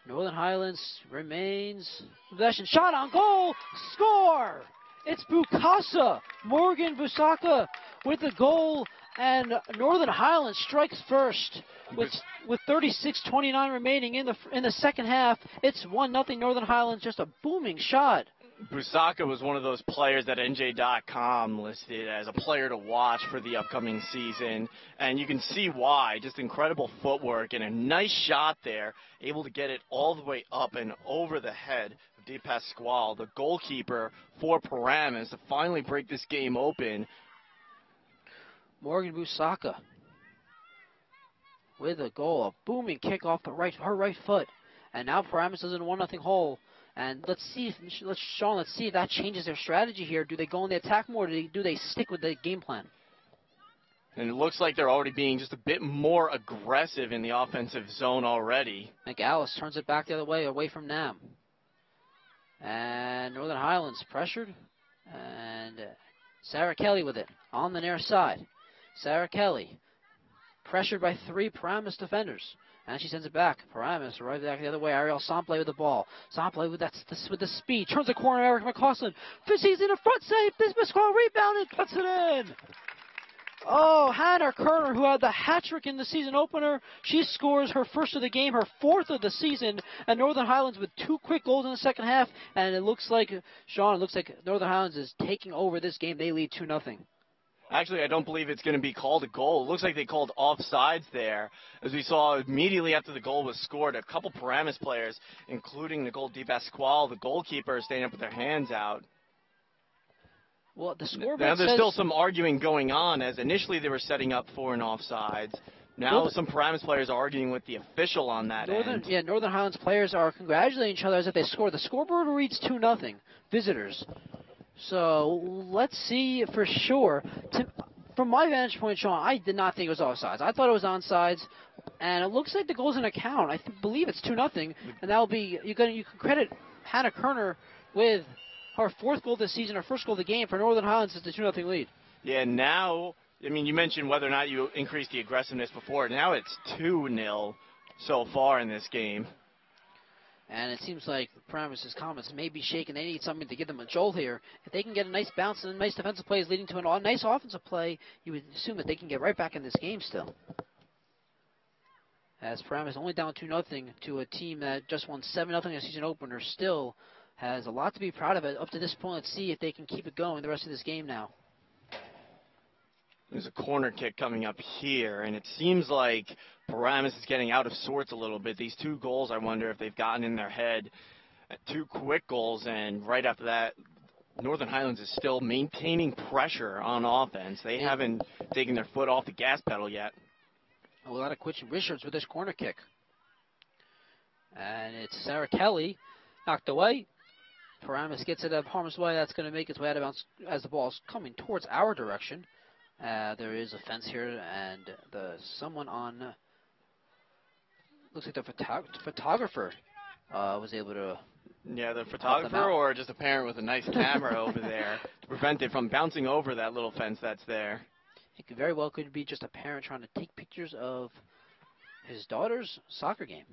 Northern Highlands remains possession. Shot on goal. Score! It's Bukasa. Morgan Busaka with the goal. And Northern Highlands strikes first with 36:29 remaining in the second half. It's 1-0 Northern Highlands. Just a booming shot. Busaka was one of those players that NJ.ORG listed as a player to watch for the upcoming season, and you can see why. Just incredible footwork and a nice shot there, able to get it all the way up and over the head of De Pasquale, the goalkeeper for Paramus, to finally break this game open. Morgan Busaka with a goal, a booming kick off her right foot, and now Paramus is in a 1-0 hole. And let's see if that changes their strategy here. Do they go on the attack more? Or do they stick with the game plan? And it looks like they're already being just a bit more aggressive in the offensive zone already. McAllis turns it back the other way, away from Nam. And Northern Highlands pressured. And Sarah Kelly with it on the near side. Sarah Kelly pressured by 3 Paramus defenders. And she sends it back. Paramus right back the other way. Ariel Sample with the ball. Sample with the speed. Turns the corner. Eric McCausland. He's in a front save. This Pasquale rebounded. Puts it in. Oh, Hannah Kerner, who had the hat trick in the season opener. She scores her first of the game, her 4th of the season. And Northern Highlands with 2 quick goals in the second half. And it looks like, Sean, Northern Highlands is taking over this game. They lead 2-0. Actually, I don't believe it's going to be called a goal. It looks like they called offsides there. As we saw immediately after the goal was scored, a couple Paramus players, including Nicole De Pasquale, the goalkeeper, standing up with their hands out. Well, the scoreboard now, there's says still some arguing going on, as initially they were setting up for an offsides. Now some Paramus players are arguing with the official on that end. Yeah, Northern Highlands players are congratulating each other as if they scored. The scoreboard reads 2-0, visitors. So let's see for sure. From my vantage point, Sean, I did not think it was offsides. I thought it was onside, and it looks like the goal's in account. I believe it's 2-0, and that'll be you can credit Hannah Kerner with her 4th goal this season, her 1st goal of the game for Northern Highlands. It's a 2-0 lead. Yeah, now you mentioned whether or not you increased the aggressiveness before. Now it's 2-0 so far in this game. And it seems like Paramus' comments may be shaken. They need something to give them a jolt here. If they can get a nice bounce and nice defensive plays leading to a nice offensive play, you would assume that they can get right back in this game still. As Paramus only down 2-0 to a team that just won 7-0 in a season opener, still has a lot to be proud of it up to this point. Let's see if they can keep it going the rest of this game now. There's a corner kick coming up here, and it seems like Paramus is getting out of sorts a little bit. These 2 goals, I wonder if they've gotten in their head. 2 quick goals, and right after that, Northern Highlands is still maintaining pressure on offense. They haven't taken their foot off the gas pedal yet. A lot of quits Richards with this corner kick. And it's Sarah Kelly knocked away. Paramus gets it out of harm's way. That's going to make its way out of bounds as the ball's coming towards our direction. There is a fence here, and someone on looks like the photographer was able to. Yeah, the photographer or just a parent with a nice camera over there to prevent it from bouncing over that little fence that's there. It very well could be just a parent trying to take pictures of his daughter's soccer game.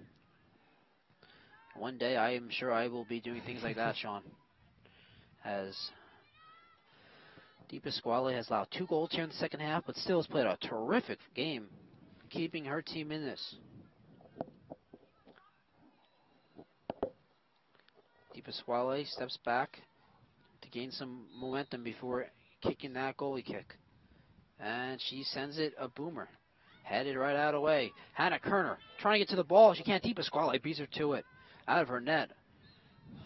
One day I am sure I will be doing things like that, Sean. As Di Pasquale has allowed 2 goals here in the second half, but still has played a terrific game, keeping her team in this. Di Pasquale steps back to gain some momentum before kicking that goalie kick. And she sends it a boomer. Headed right out of the way. Hannah Kerner trying to get to the ball. She can't. Di Pasquale beats her to it. Out of her net.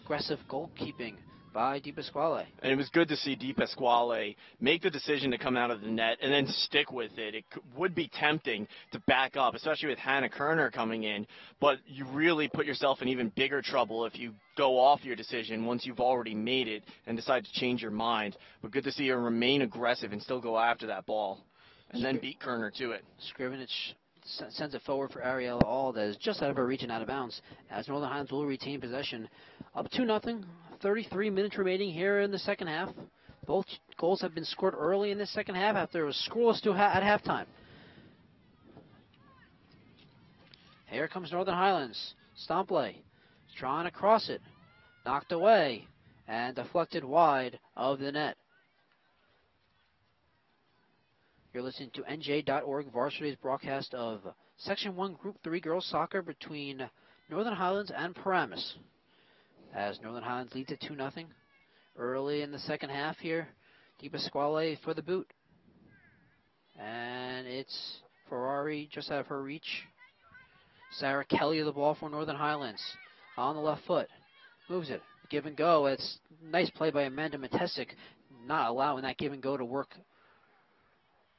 Aggressive goalkeeping by Di Pasquale. And it was good to see Di Pasquale make the decision to come out of the net and then stick with it. It would be tempting to back up, especially with Hannah Kerner coming in, but you really put yourself in even bigger trouble if you go off your decision once you've already made it and decide to change your mind. But good to see her remain aggressive and still go after that ball and then beat Kerner to it. Scrivenage sends it forward for Ariella All that is just out of her reach and out of bounds as Northern Highlands will retain possession. Up 2-0, 33 minutes remaining here in the second half. Both goals have been scored early in the second half after it was scoreless at halftime. Here comes Northern Highlands. Stompley trying to cross it. Knocked away and deflected wide of the net. You're listening to NJ.ORG Varsity's broadcast of Section 1 Group 3 Girls Soccer between Northern Highlands and Paramus. As Northern Highlands leads at 2-0 early in the second half here. Di Pasquale for the boot. And it's Ferrari just out of her reach. Sarah Kelly of the ball for Northern Highlands. On the left foot. Moves it. Give and go. It's nice play by Amanda Matesic. Not allowing that give and go to work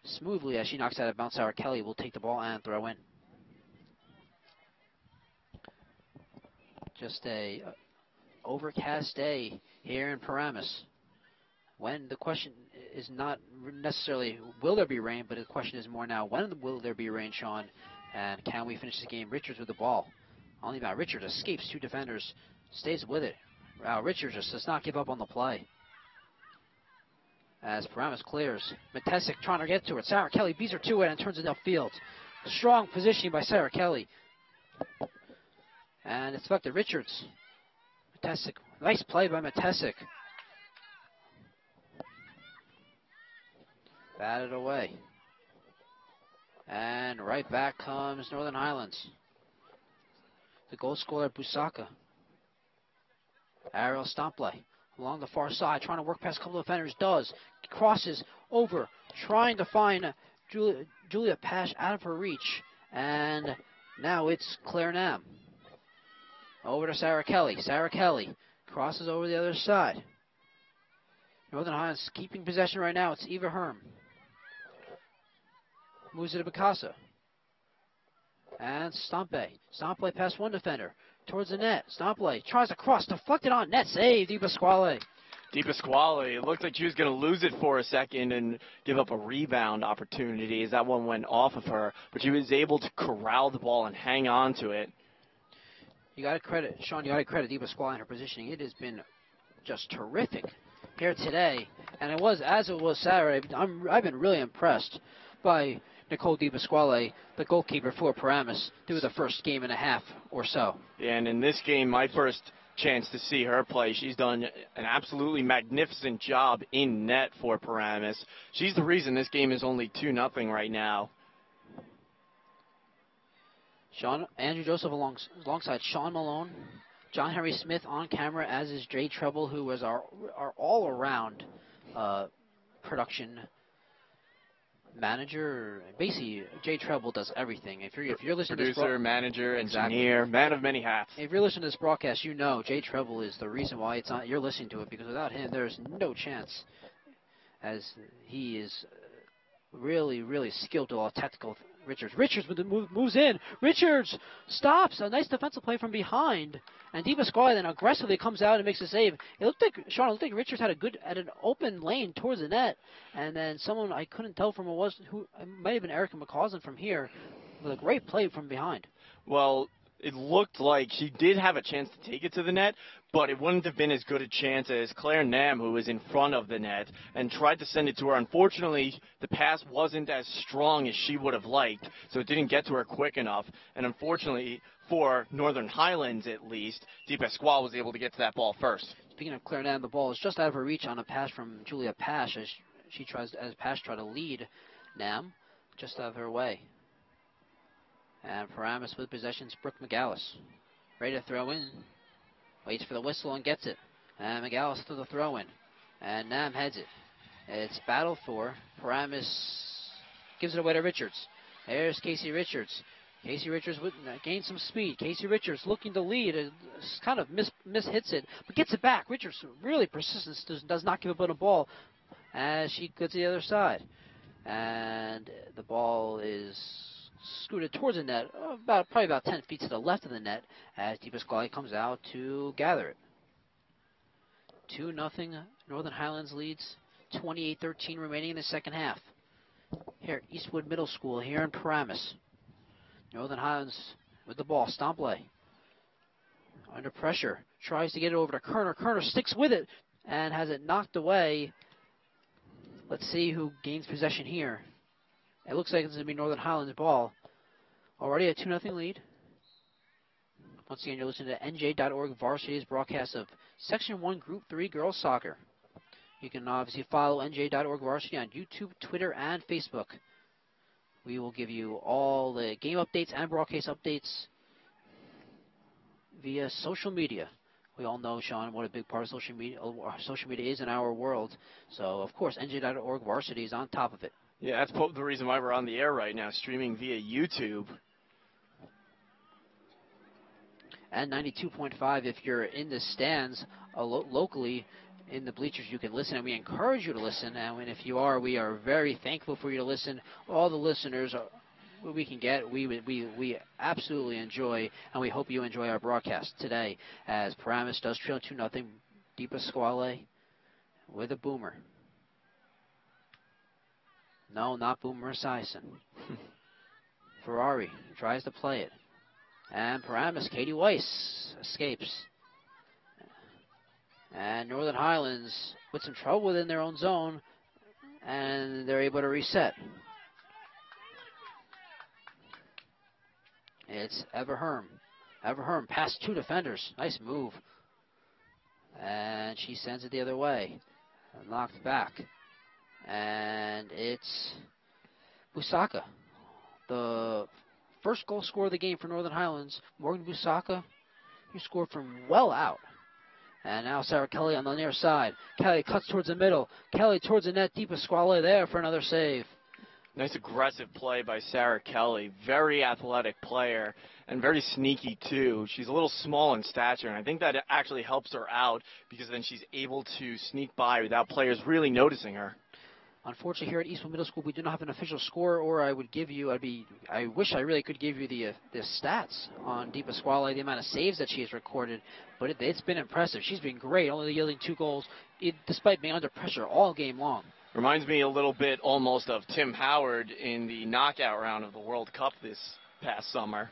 smoothly as she knocks out of bounds. Sarah Kelly will take the ball and throw in. Just a overcast day here in Paramus. When the question is not necessarily will there be rain, but the question is more now when will there be rain, Sean, and can we finish the game? Richards with the ball. Only about Richards escapes 2 defenders, stays with it. Richards just does not give up on the play. As Paramus clears. Matesic trying to get to it. Sarah Kelly beats her to it and turns it upfield. Strong positioning by Sarah Kelly. And it's back to Richards. Matesic. Nice play by Matesic. Batted away. And right back comes Northern Highlands. The goal scorer, Busaka. Ariel Stompley. Along the far side, trying to work past a couple of defenders, does. Crosses over, trying to find Julia Pash out of her reach. And now it's Claire Nam. Over to Sarah Kelly. Sarah Kelly crosses over the other side. Northern Highlands keeping possession right now. It's Eva Herm. Moves it to Bacasa. And Stompe. Stompe past 1 defender. Towards the net. Stompley tries to cross. Deflected on net. Save. Di Pasquale. Di Pasquale, it looked like she was going to lose it for a second and give up a rebound opportunity as that one went off of her. But she was able to corral the ball and hang on to it. You got to credit, Sean, you got to credit Di Pasquale in her positioning. It has been just terrific here today. And it was, as it was Saturday, I've been really impressed by Nicole Di Pasquale, the goalkeeper for Paramus, through the first game and a half or so. Yeah, and in this game, my first chance to see her play, she's done an absolutely magnificent job in net for Paramus. She's the reason this game is only 2-0 right now. Andrew Joseph alongside Sean Malone, John Henry Smith on camera, as is Jay Treble, who was our all-around production manager. Basically, Jay Treble does everything. If you're listening to producer, manager, Exactly. engineer, man of many hats. If you're listening to this broadcast, you know Jay Treble is the reason why it's on. You're listening to it, because without him, there's no chance, as he is really, really skilled to all tactical. Richards with the moves in. Richards stops. A nice defensive play from behind. And DiPasquale then aggressively comes out and makes a save. It looked like Richards had an open lane towards the net. And then someone, I couldn't tell from who, it might have been Erica McCausland from here, with a great play from behind. Well, it looked like he did have a chance to take it to the net, but it wouldn't have been as good a chance as Claire Nam, who was in front of the net and tried to send it to her. Unfortunately, the pass wasn't as strong as she would have liked, so it didn't get to her quick enough. And unfortunately, for Northern Highlands at least, DiPasquale was able to get to that ball first. Speaking of Claire Nam, the ball is just out of her reach on a pass from Julia Pash, as Pash tried to lead Nam just out of her way. And Paramus with possessions, Brooke McGallis. Ready to throw in. Waits for the whistle and gets it. And McGallis to the throw in. And Nam heads it. It's battled for. Paramus gives it away to Richards. There's Casey Richards. Casey Richards gains some speed. Casey Richards looking to lead. Kind of hits it, but gets it back. Richards really persistent. Does not give up on the ball as she gets to the other side. And the ball is scooted towards the net, probably about 10 feet to the left of the net, as DiPasquale comes out to gather it. 2-0 Northern Highlands leads, 28-13 remaining in the second half. Here at Eastwood Middle School, here in Paramus. Northern Highlands with the ball, Stompley. Under pressure, tries to get it over to Kerner. Kerner sticks with it and has it knocked away. Let's see who gains possession here. It looks like it's going to be Northern Highlands' ball. Already a 2-0 lead. Once again, you're listening to NJ.ORG Varsity's broadcast of Section 1 Group 3 Girls Soccer. You can obviously follow NJ.ORG Varsity on YouTube, Twitter, and Facebook. We will give you all the game updates and broadcast updates via social media. We all know, Sean, what a big part of social media is in our world. So, of course, NJ.ORG Varsity is on top of it. Yeah, that's the reason why we're on the air right now, streaming via YouTube. And 92.5 if you're in the stands locally in the bleachers, you can listen, and we encourage you to listen. And if you are, we are very thankful for you to listen. All the listeners we can get, we absolutely enjoy, and we hope you enjoy our broadcast today as Paramus does trail 2-0. DiPasquale with a boomer. No, not Boomer Esiason. Ferrari tries to play it. And Paramus, Katie Weiss escapes. And Northern Highlands with some trouble within their own zone. And they're able to reset. It's Eva Herm. Eva Herm past two defenders. Nice move. And she sends it the other way. Knocked back. And it's Busaka, the first goal scorer of the game for Northern Highlands. Morgan Busaka, he scored from well out. And now Sarah Kelly on the near side. Kelly cuts towards the middle. Kelly towards the net. DiPasquale there for another save. Nice aggressive play by Sarah Kelly. Very athletic player and very sneaky too. She's a little small in stature, and I think that actually helps her out because then she's able to sneak by without players really noticing her. Unfortunately, here at Eastwood Middle School, we do not have an official score, or I wish I really could give you the stats on DiPasquale, the amount of saves that she has recorded, but it's been impressive. She's been great, only yielding 2 goals, despite being under pressure all game long. Reminds me a little bit almost of Tim Howard in the knockout round of the World Cup this past summer.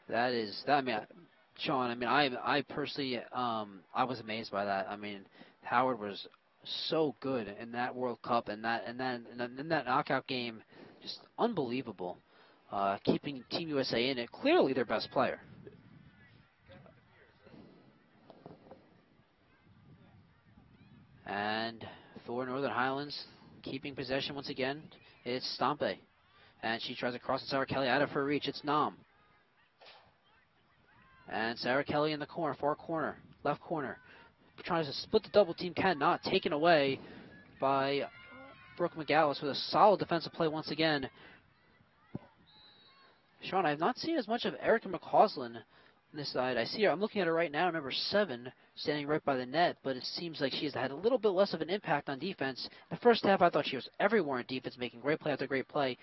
Sean, I personally, I was amazed by that. Howard was so good in that World Cup and that knockout game, just unbelievable. Keeping Team USA in it, clearly their best player. And for Northern Highlands, keeping possession once again, it's Stompe. And she tries to cross it. Sarah Kelly out of her reach. It's Nam. And Sarah Kelly in the corner, far corner, left corner. Tries to split the double team, cannot. Taken away by Brooke McGallis with a solid defensive play once again. Sean, I have not seen as much of Erica McCausland on this side. I see her, I'm looking at her right now, number 7, standing right by the net, but it seems like she's had a little bit less of an impact on defense. The first half, I thought she was everywhere in defense, making great play after great play.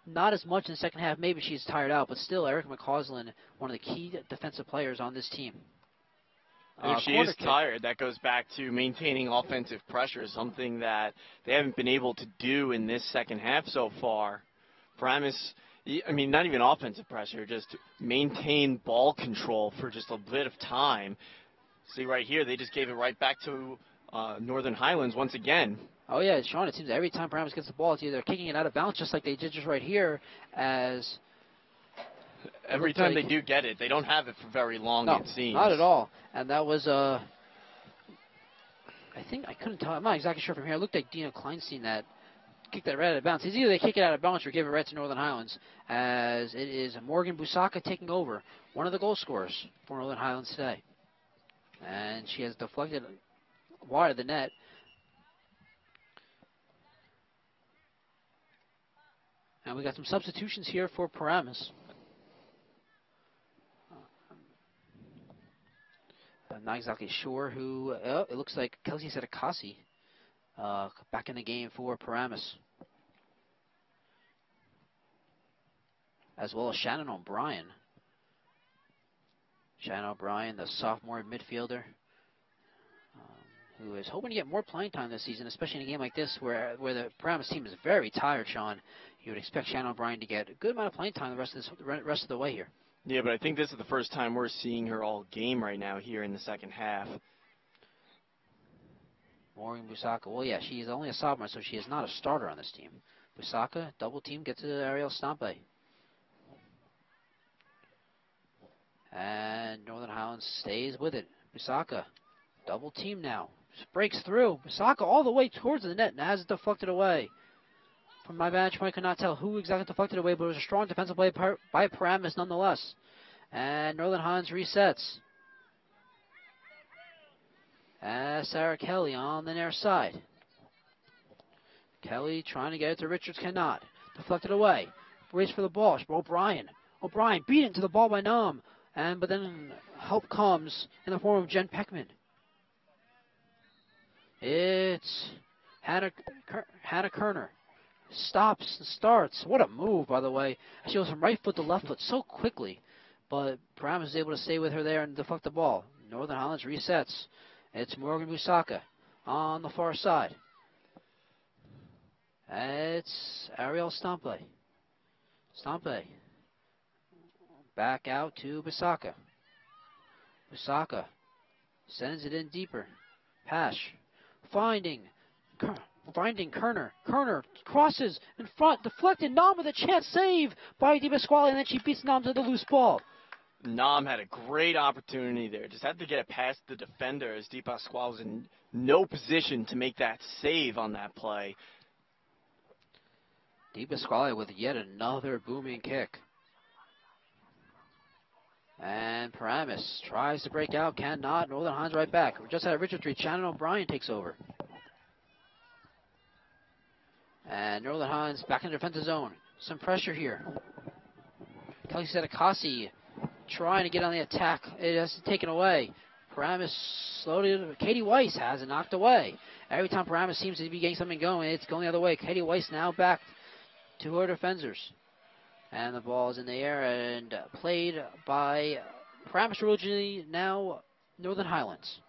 Not as much in the second half. Maybe she's tired out, but still, Erica McCausland, one of the key defensive players on this team. If she is tired, that goes back to maintaining offensive pressure, something that they haven't been able to do in this second half so far. Paramus, I mean, not even offensive pressure, just maintain ball control for just a bit of time. See right here, they just gave it right back to Northern Highlands once again. Oh, yeah, Sean, it seems every time Paramus gets the ball, it's either kicking it out of bounds, just like they did just right here, as... Every time they do get it, they don't have it for very long, no, it seems. Not at all. And that was, I think, I couldn't tell, I'm not exactly sure from here. I looked at Dina Kleinstein that kicked that right out of bounds. It's either they kick it out of bounds or give it right to Northern Highlands, as it is Morgan Busaka taking over, one of the goal scorers for Northern Highlands today. And she has deflected wide of the net. And we got some substitutions here for Paramus. I'm not exactly sure who. It looks like Kelsey Sedekasi back in the game for Paramus, as well as Shannon O'Brien. Shannon O'Brien, the sophomore midfielder, who is hoping to get more playing time this season, especially in a game like this where the Paramus team is very tired, Sean. You would expect Shannon O'Brien to get a good amount of playing time the rest of the way here. Yeah, but I think this is the first time we're seeing her all game right now here in the second half. Morgan Busaka. Well, yeah, she is only a sophomore, so she is not a starter on this team. Busaka, double team, gets to Ariel Stampe. And Northern Highlands stays with it. Busaka, double team now. Just breaks through. Busaka all the way towards the net and has it deflected away. From my vantage point, I could not tell who exactly deflected away, but it was a strong defensive play by Paramus nonetheless. And Northern Highlands resets. As Sarah Kelly on the near side. Kelly trying to get it to Richards, cannot. Deflected away. Race for the ball. O'Brien. O'Brien beat into the ball by Nam. But then help comes in the form of Jen Peckman. It's Hannah Kerner. Stops and starts. What a move, by the way. She goes from right foot to left foot so quickly. But Paramus is able to stay with her there and deflect the ball. Northern Highlands resets. It's Morgan Busaka on the far side. It's Ariel Stampe. Stampe. Back out to Busaka. Busaka sends it in deeper. Pash. Finding Kerner. Kerner crosses in front, deflected. Nam with a chance save by Di Pasquale, and then she beats Nam to the loose ball. Nam had a great opportunity there. Just had to get it past the defender as Di Pasquale was in no position to make that save on that play. Di Pasquale with yet another booming kick. And Paramus tries to break out, cannot. Northern Highlands right back. We just had a Richard Street. Shannon O'Brien takes over. And Northern Highlands back in the defensive zone. Some pressure here. Kelly Sedekasi trying to get on the attack. It has taken away. Paramus slowly. Katie Weiss has it knocked away. Every time Paramus seems to be getting something going, it's going the other way. Katie Weiss now back to her defenders. And the ball is in the air and played by Paramus originally, now Northern Highlands.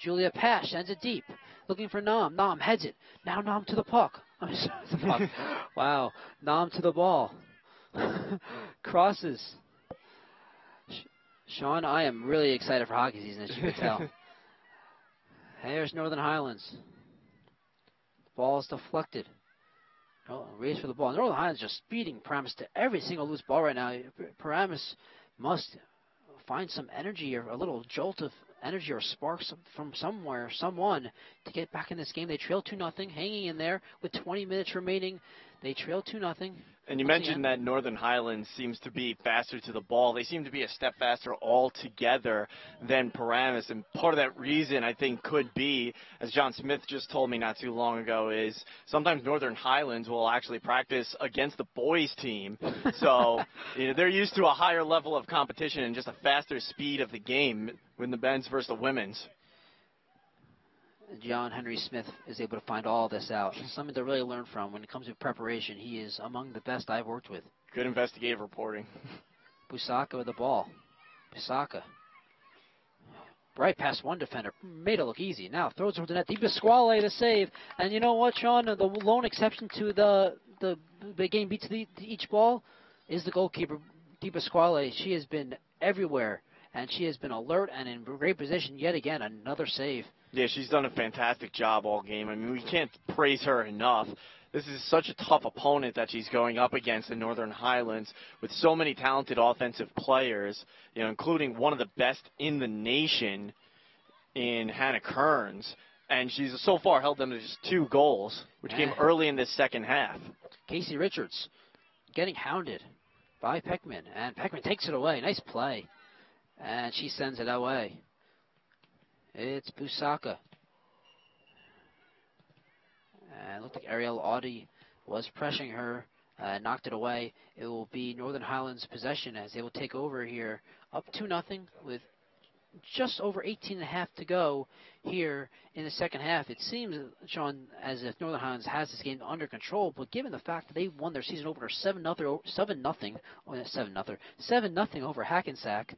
Julia Pash sends it deep. Looking for Nam. Nam heads it. Now Nam to the puck. Wow. Nam to the ball. Crosses. Sean, I am really excited for hockey season, as you can tell. There's Northern Highlands. Ball is deflected. Race for the ball. Northern Highlands just beating Paramus to every single loose ball right now. Paramus must find some energy or a little jolt of energy or sparks from somewhere, someone, to get back in this game. They trail 2-0, hanging in there with 20 minutes remaining. They trail 2-0. And you mentioned that Northern Highlands seems to be faster to the ball. They seem to be a step faster altogether than Paramus. And part of that reason, I think, could be, as John Smith just told me not too long ago, is sometimes Northern Highlands will actually practice against the boys' team. So they're used to a higher level of competition and just a faster speed of the game when the men's versus the women's. John Henry Smith is able to find all this out. Something to really learn from when it comes to preparation. He is among the best I've worked with. Good investigative reporting. Busaka with the ball. Busaka. Right past one defender. Made it look easy. Now throws over the net. Di Pasquale to save. And you know what, Sean? The lone exception to the game beats each ball is the goalkeeper, Di Pasquale. She has been everywhere. And she has been alert and in great position yet again. Another save. Yeah, she's done a fantastic job all game. I mean, we can't praise her enough. This is such a tough opponent that she's going up against in Northern Highlands with so many talented offensive players, including one of the best in the nation in Hannah Kearns. And she's so far held them to just 2 goals, which came early in this second half. Casey Richards getting hounded by Peckman, and Peckman takes it away. Nice play. And she sends it away. It's Busaka. And it looked like Ariel Audi was pressuring her, knocked it away. It will be Northern Highlands' possession as they will take over here, up 2-0 with just over 18.5 to go here in the second half. It seems, Sean, as if Northern Highlands has this game under control, but given the fact that they won their season opener 7-0 over Hackensack,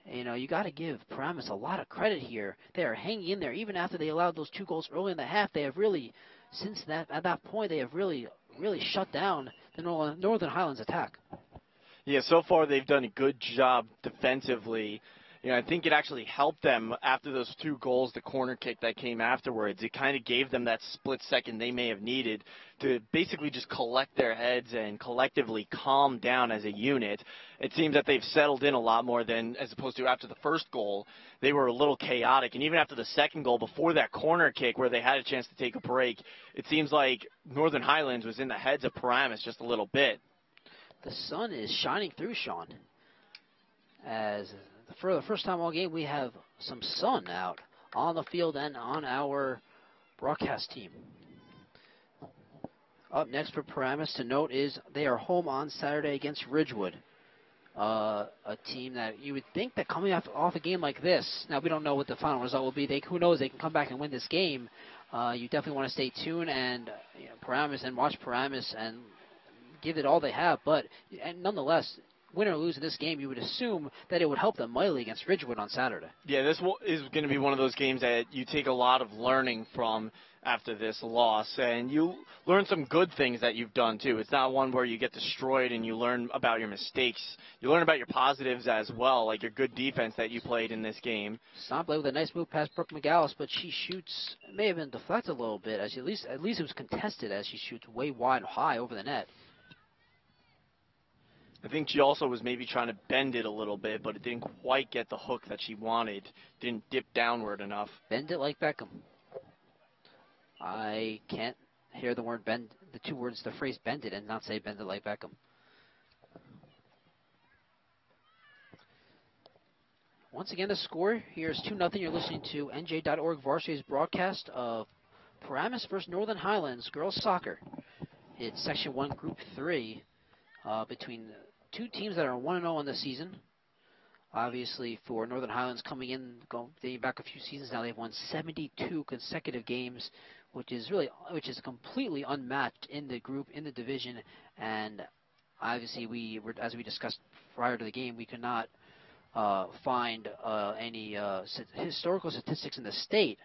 you got to give Paramus a lot of credit here. They are hanging in there even after they allowed those 2 goals early in the half. They have really, at that point, they have really shut down the Northern Highlands attack. Yeah, so far they've done a good job defensively. I think it actually helped them after those 2 goals, the corner kick that came afterwards. It kind of gave them that split second they may have needed to basically just collect their heads and collectively calm down as a unit. It seems that they've settled in a lot more than as opposed to after the first goal. They were a little chaotic. And even after the second goal, before that corner kick where they had a chance to take a break, it seems like Northern Highlands was in the heads of Paramus just a little bit. The sun is shining through, Sean, as for the first time all game, we have some sun out on the field and on our broadcast team. Up next for Paramus to note is they are home on Saturday against Ridgewood, a team that you would think that coming off a game like this, now we don't know what the final result will be. Who knows? They can come back and win this game. You definitely want to stay tuned and Paramus and watch Paramus and give it all they have. But nonetheless, win or lose in this game, you would assume that it would help them mightily against Ridgewood on Saturday. Yeah, this is going to be one of those games that you take a lot of learning from after this loss, and you learn some good things that you've done, too. It's not one where you get destroyed and you learn about your mistakes. You learn about your positives as well, like your good defense that you played in this game. Stompley with a nice move past Brooke McGallis, but she shoots, may have been deflected a little bit, as at least it was contested as she shoots way wide high over the net. I think she also was maybe trying to bend it a little bit, but it didn't quite get the hook that she wanted. Didn't dip downward enough. Bend it like Beckham. I can't hear the word bend, the phrase bend it, and not say bend it like Beckham. Once again, the score here is 2-0. You're listening to NJ.ORG Varsity's broadcast of Paramus versus Northern Highlands girls soccer. It's Section 1, Group 3, between 2 teams that are 1-0 on the season. Obviously, for Northern Highlands coming in, dating back a few seasons now, they've won 72 consecutive games, which is completely unmatched in the group, in the division. And obviously, as we discussed prior to the game, we could not find any historical statistics in the state,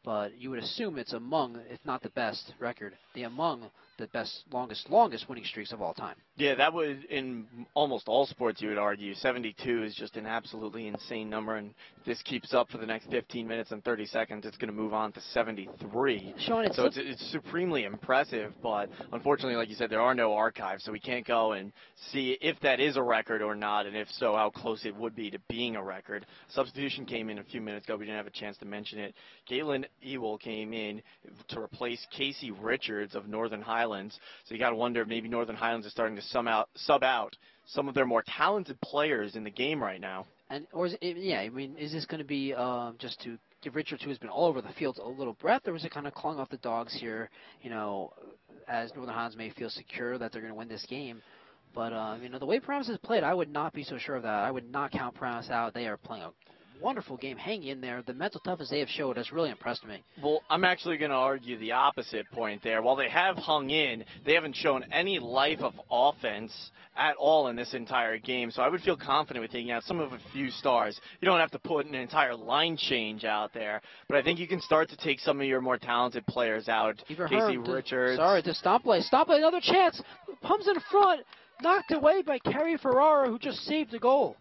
but you would assume it's among, if not the best record, among the best, longest winning streaks of all time. Yeah, that would, in almost all sports, you would argue. 72 is just an absolutely insane number, and if this keeps up for the next 15 minutes and 30 seconds, it's going to move on to 73. Sean, so it's supremely impressive, but unfortunately, like you said, there are no archives, so we can't go and see if that is a record or not, and if so, how close it would be to being a record. Substitution came in a few minutes ago. We didn't have a chance to mention it. Caitlin Ewell came in to replace Casey Richards of Northern Highlands. So you got to wonder if maybe Northern Highlands is starting to sub out some of their more talented players in the game right now. And or is it, yeah, I mean, is this going to be just to give Richards, who has been all over the field, a little breath, or is it kind of clawing off the dogs here? You know, as Northern Highlands may feel secure that they're going to win this game. But you know, the way Paramus has played, I would not be so sure of that. I would not count Paramus out. They are playing a wonderful game. Hang in there. The mental toughness they have showed has really impressed me. Well, I'm actually going to argue the opposite point there. While they have hung in, they haven't shown any life of offense at all in this entire game. So I would feel confident with taking out some of a few stars. You don't have to put an entire line change out there, but I think you can start to take some of your more talented players out. Casey Richards. Sorry, to Stompley. Stompley, another chance. Pumps in front. Knocked away by Kerry Ferrara, who just saved the goal.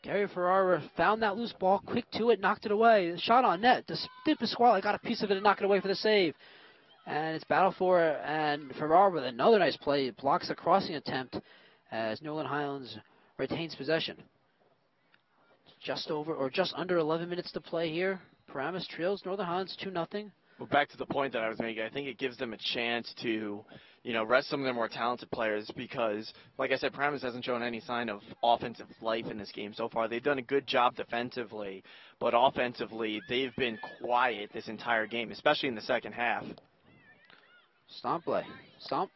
Kerry Ferrara found that loose ball, quick to it, knocked it away. Shot on net. Di Pasquale got a piece of it and knocked it away for the save. And it's battle for it, and Ferrara with another nice play. Blocks a crossing attempt as Northern Highlands retains possession. Just under 11 minutes to play here. Paramus trails Northern Highlands 2-0. Well, back to the point that I was making, I think it gives them a chance to, you know, rest some of their more talented players because, like I said, Paramus hasn't shown any sign of offensive life in this game so far. They've done a good job defensively, but offensively, they've been quiet this entire game, especially in the second half. Stomp play. Stomp.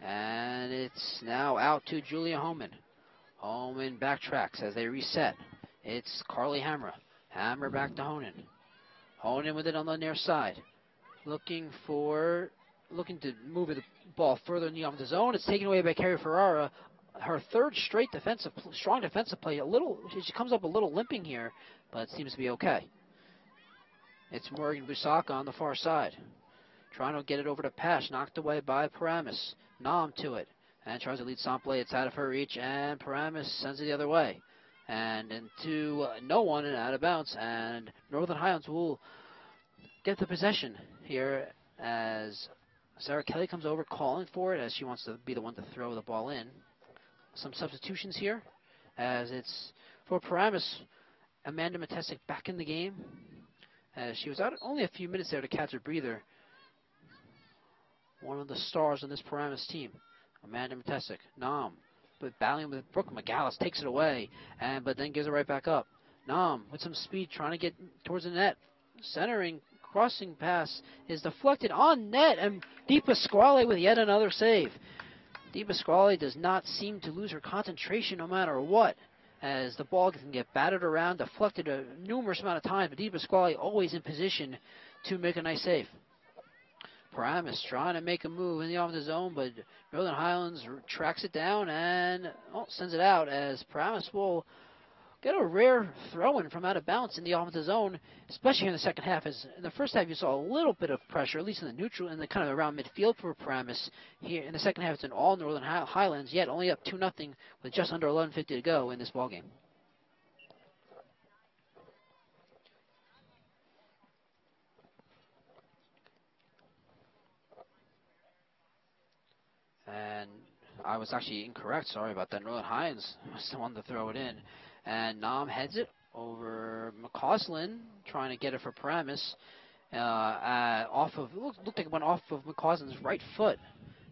And it's now out to Julia Homan. Homan backtracks as they reset. It's Carly Hammer. Hammer back to Honan. Honan with it on the near side. Looking to move the ball further in the offensive zone. It's taken away by Kerry Ferrara. Her third straight strong defensive play. She comes up a little limping here, but it seems to be okay. It's Morgan Busaka on the far side. Trying to get it over to Pash. Knocked away by Paramus. Nam to it. And tries to lead Sample. It's out of her reach, and Paramus sends it the other way. And into no one and out of bounds. And Northern Highlands will get the possession here as Sarah Kelly comes over calling for it as she wants to be the one to throw the ball in. Some substitutions here as it's for Paramus. Amanda Matesic back in the game as she was out only a few minutes there to catch her breather. One of the stars on this Paramus team. Amanda Matesic. Nam. But battling with Brooke McGallis takes it away, but then gives it right back up. Nam with some speed trying to get towards the net. Centering, crossing pass is deflected on net, and Di Pasquale with yet another save. Di Pasquale does not seem to lose her concentration no matter what, as the ball can get battered around, deflected a numerous amount of times, but Di Pasquale always in position to make a nice save. Paramus trying to make a move in the offensive zone, but Northern Highlands tracks it down and sends it out as Paramus will get a rare throw-in from out of bounds in the offensive zone, especially in the second half. As in the first half, you saw a little bit of pressure, at least in the neutral, in the kind of around midfield for Paramus. Here in the second half, it's an all Northern Highlands, yet only up 2-0 with just under 11:50 to go in this ballgame. And I was actually incorrect. Sorry about that. Northern Highlands was the one to throw it in. And Nam heads it over McCausland, trying to get it for Paramus. Looked like it went off of McCausland's right foot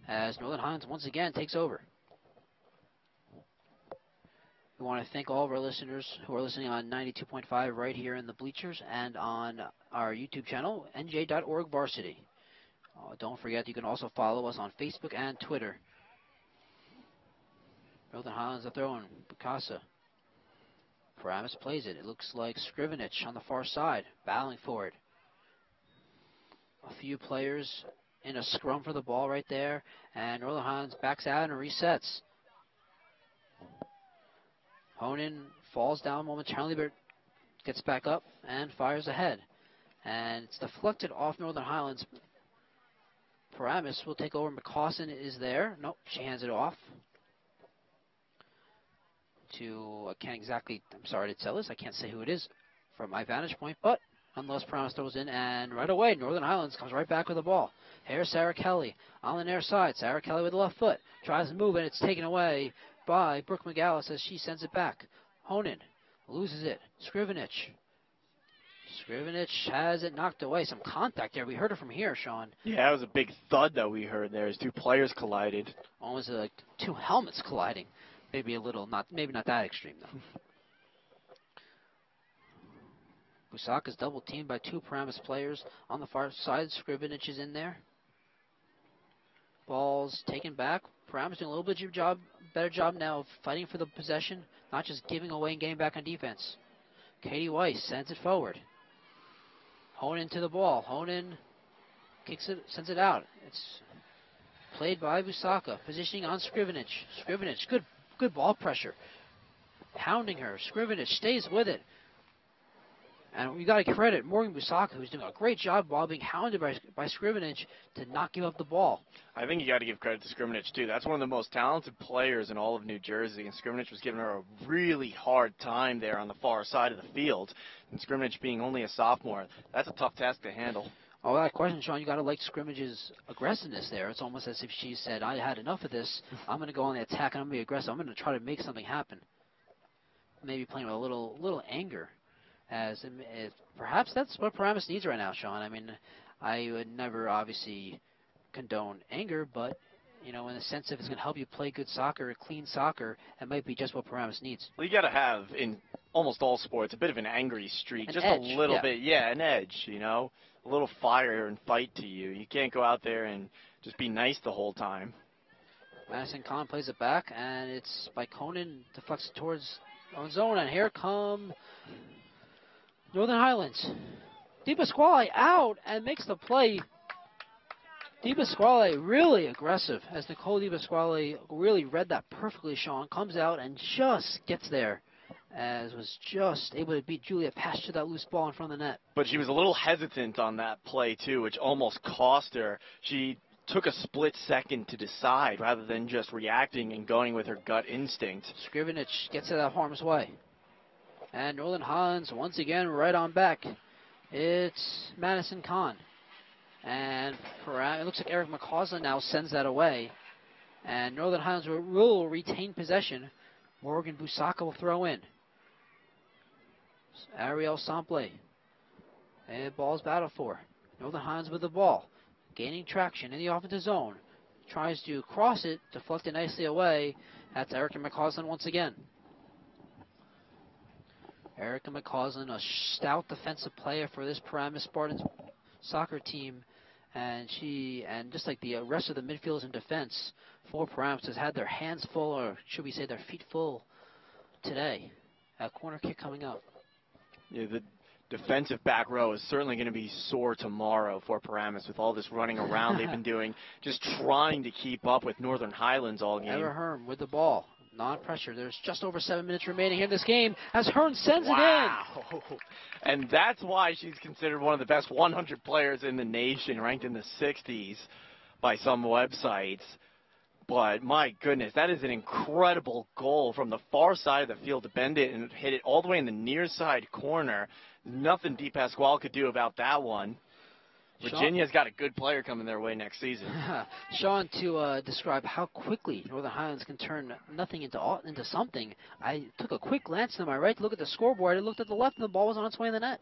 as Northern Highlands once again takes over. We want to thank all of our listeners who are listening on 92.5 right here in the bleachers and on our YouTube channel, NJ.ORG Varsity. Don't forget, you can also follow us on Facebook and Twitter. Northern Highlands are throwing. Picasso. Paramus plays it. It looks like Scrivenich on the far side, battling for it. A few players in a scrum for the ball right there, and Northern Highlands backs out and resets. Honan falls down momentarily, but gets back up and fires ahead. And it's deflected off Northern Highlands. Paramus will take over. McCausland is there. Nope, she hands it off to, I'm sorry to tell this, I can't say who it is from my vantage point, but nonetheless, Paramus throws in, and right away, Northern Highlands comes right back with the ball. Here's Sarah Kelly on the near side. Sarah Kelly with the left foot. Tries to move, and it's taken away by Brooke McGallis as she sends it back. Honan loses it. Scrivenich Scrivenich has it knocked away. Some contact there. We heard it from here, Sean. Yeah, that was a big thud that we heard there as two players collided. Almost like two helmets colliding. Maybe a little, maybe not that extreme, though. Busaka's double teamed by two Paramus players on the far side. Scrivenich is in there. Ball's taken back. Paramus doing a little bit better job now of fighting for the possession, not just giving away and getting back on defense. Katie Weiss sends it forward. Honan to the ball. Honan kicks it, sends it out. It's played by Busaka, positioning on Scrivenich. Scrivenich, good ball pressure. Hounding her. Scrivenich stays with it. And we got to credit Morgan Busaka, who's doing a great job while being hounded by Scrivenich to not give up the ball. I think you got to give credit to Scrivenich, too. That's one of the most talented players in all of New Jersey, and Scrivenich was giving her a really hard time there on the far side of the field. And Scrivenich being only a sophomore, that's a tough task to handle. Oh, that question, Sean, you got to like Scrimmag's aggressiveness there. It's almost as if she said, I had enough of this. I'm going to go on the attack, and I'm going to be aggressive. I'm going to try to make something happen. Maybe playing with a little anger. As perhaps that's what Paramus needs right now, Sean. I mean, I would never obviously condone anger, but in the sense if it's going to help you play good soccer, clean soccer, that might be just what Paramus needs. Well, you got to have in almost all sports a bit of an angry streak, An just edge, a little bit, an edge. A little fire and fight to you. You can't go out there and just be nice the whole time. Madison Kahn plays it back, and it's by Conan deflects it towards own zone, and here come Northern Highlands. Di Pasquale out and makes the play. Di Pasquale really aggressive, as Nicole Di Pasquale really read that perfectly, Sean. Comes out and just gets there, as was just able to beat Julia past to that loose ball in front of the net. But she was a little hesitant on that play, too, which almost cost her. She took a split second to decide rather than just reacting and going with her gut instinct. Scrivenich gets it out of harm's way. And Northern Highlands once again right on back. It's Madison Kahn. And it looks like Eric McCausland now sends that away. And Northern Highlands will retain possession. Morgan Busaka will throw in. Ariel Sample. And ball's battled for. Northern Highlands with the ball. Gaining traction in the offensive zone. Tries to cross it, deflected nicely away. That's Erica McCausland once again. Erica McCausland, a stout defensive player for this Paramus Spartans soccer team. And just like the rest of the midfielders in defense for Paramus, has had their hands full, or should we say their feet full, today. A corner kick coming up. Yeah, the defensive back row is certainly going to be sore tomorrow for Paramus with all this running around they've been doing, just trying to keep up with Northern Highlands all game. Ever Hearn with the ball. Non-pressure. There's just over 7 minutes remaining here in this game as Hearn sends it in. Wow. And that's why she's considered one of the best 100 players in the nation, ranked in the 60s by some websites. But my goodness, that is an incredible goal from the far side of the field to bend it and hit it all the way in the near side corner. Nothing Di Pasquale could do about that one. Virginia's got a good player coming their way next season. Sean, to describe how quickly Northern Highlands can turn nothing into something, I took a quick glance to my right to look at the scoreboard. I looked at the left, and the ball was on its way in the net.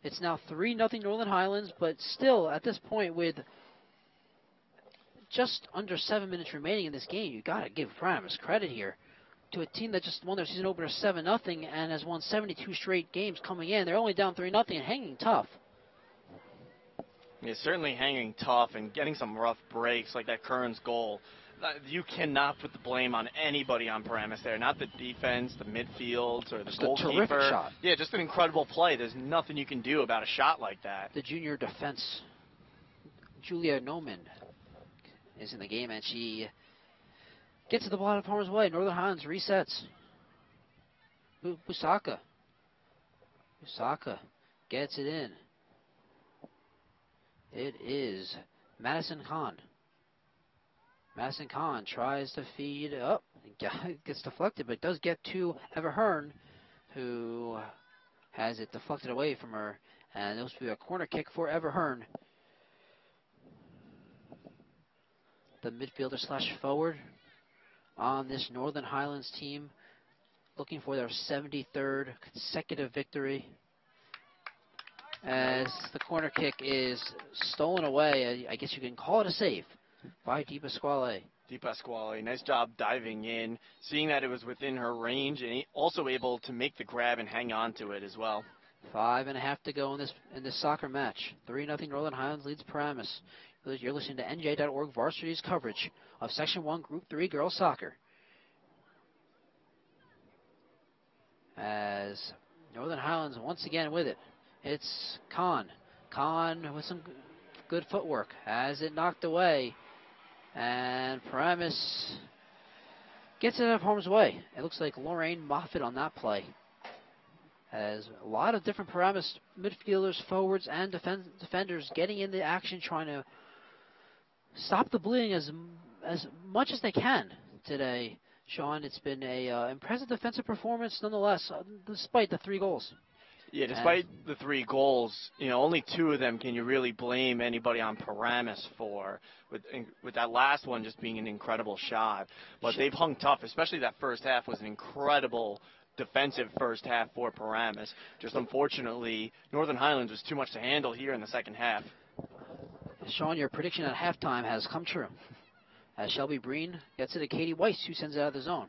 It's now 3-0 Northern Highlands, but still, at this point, with just under 7 minutes remaining in this game, you got to give Paramus credit here. To a team that just won their season opener 7-0 and has won 72 straight games coming in. They're only down 3-0 and hanging tough. Yeah, certainly hanging tough and getting some rough breaks like that Kearns goal. You cannot put the blame on anybody on Paramus there. Not the defense, the midfields, or the just goalkeeper. A terrific shot. Yeah, just an incredible play. There's nothing you can do about a shot like that. The junior defense, Julia Noman, is in the game, and she gets to the ball out of harm's way. Northern Highlands resets. Busaka. Busaka gets it in. It is Madison Kahn. Madison Kahn tries to feed up. Gets deflected, but does get to Ever Hearn, who has it deflected away from her. And this will be a corner kick for Ever Hearn. The midfielder slash forward on this Northern Highlands team looking for their 73rd consecutive victory. As the corner kick is stolen away, I guess you can call it a save by Di Pasquale. Di Pasquale, nice job diving in, seeing that it was within her range, and also able to make the grab and hang on to it as well. 5.5 to go in this soccer match. 3-0 Northern Highlands leads Paramus. You're listening to NJ.ORG Varsity's coverage of Section 1 Group 3 Girls Soccer. As Northern Highlands once again with it. It's Khan. Khan with some good footwork. Has it knocked away. And Paramus gets it out of harm's way. It looks like Lorraine Moffitt on that play. As a lot of different Paramus midfielders, forwards, and defenders getting in the action, trying to stop the bleeding as much as they can today. Sean, it's been a impressive defensive performance nonetheless, despite the 3 goals. Yeah, despite the 3 goals, only 2 of them can you really blame anybody on Paramus for, with that last one just being an incredible shot. But they've hung tough, especially that first half was an incredible defensive first half for Paramus. Just unfortunately, Northern Highlands was too much to handle here in the second half. Sean, your prediction at halftime has come true. As Shelby Breen gets it to Katie Weiss, who sends it out of the zone.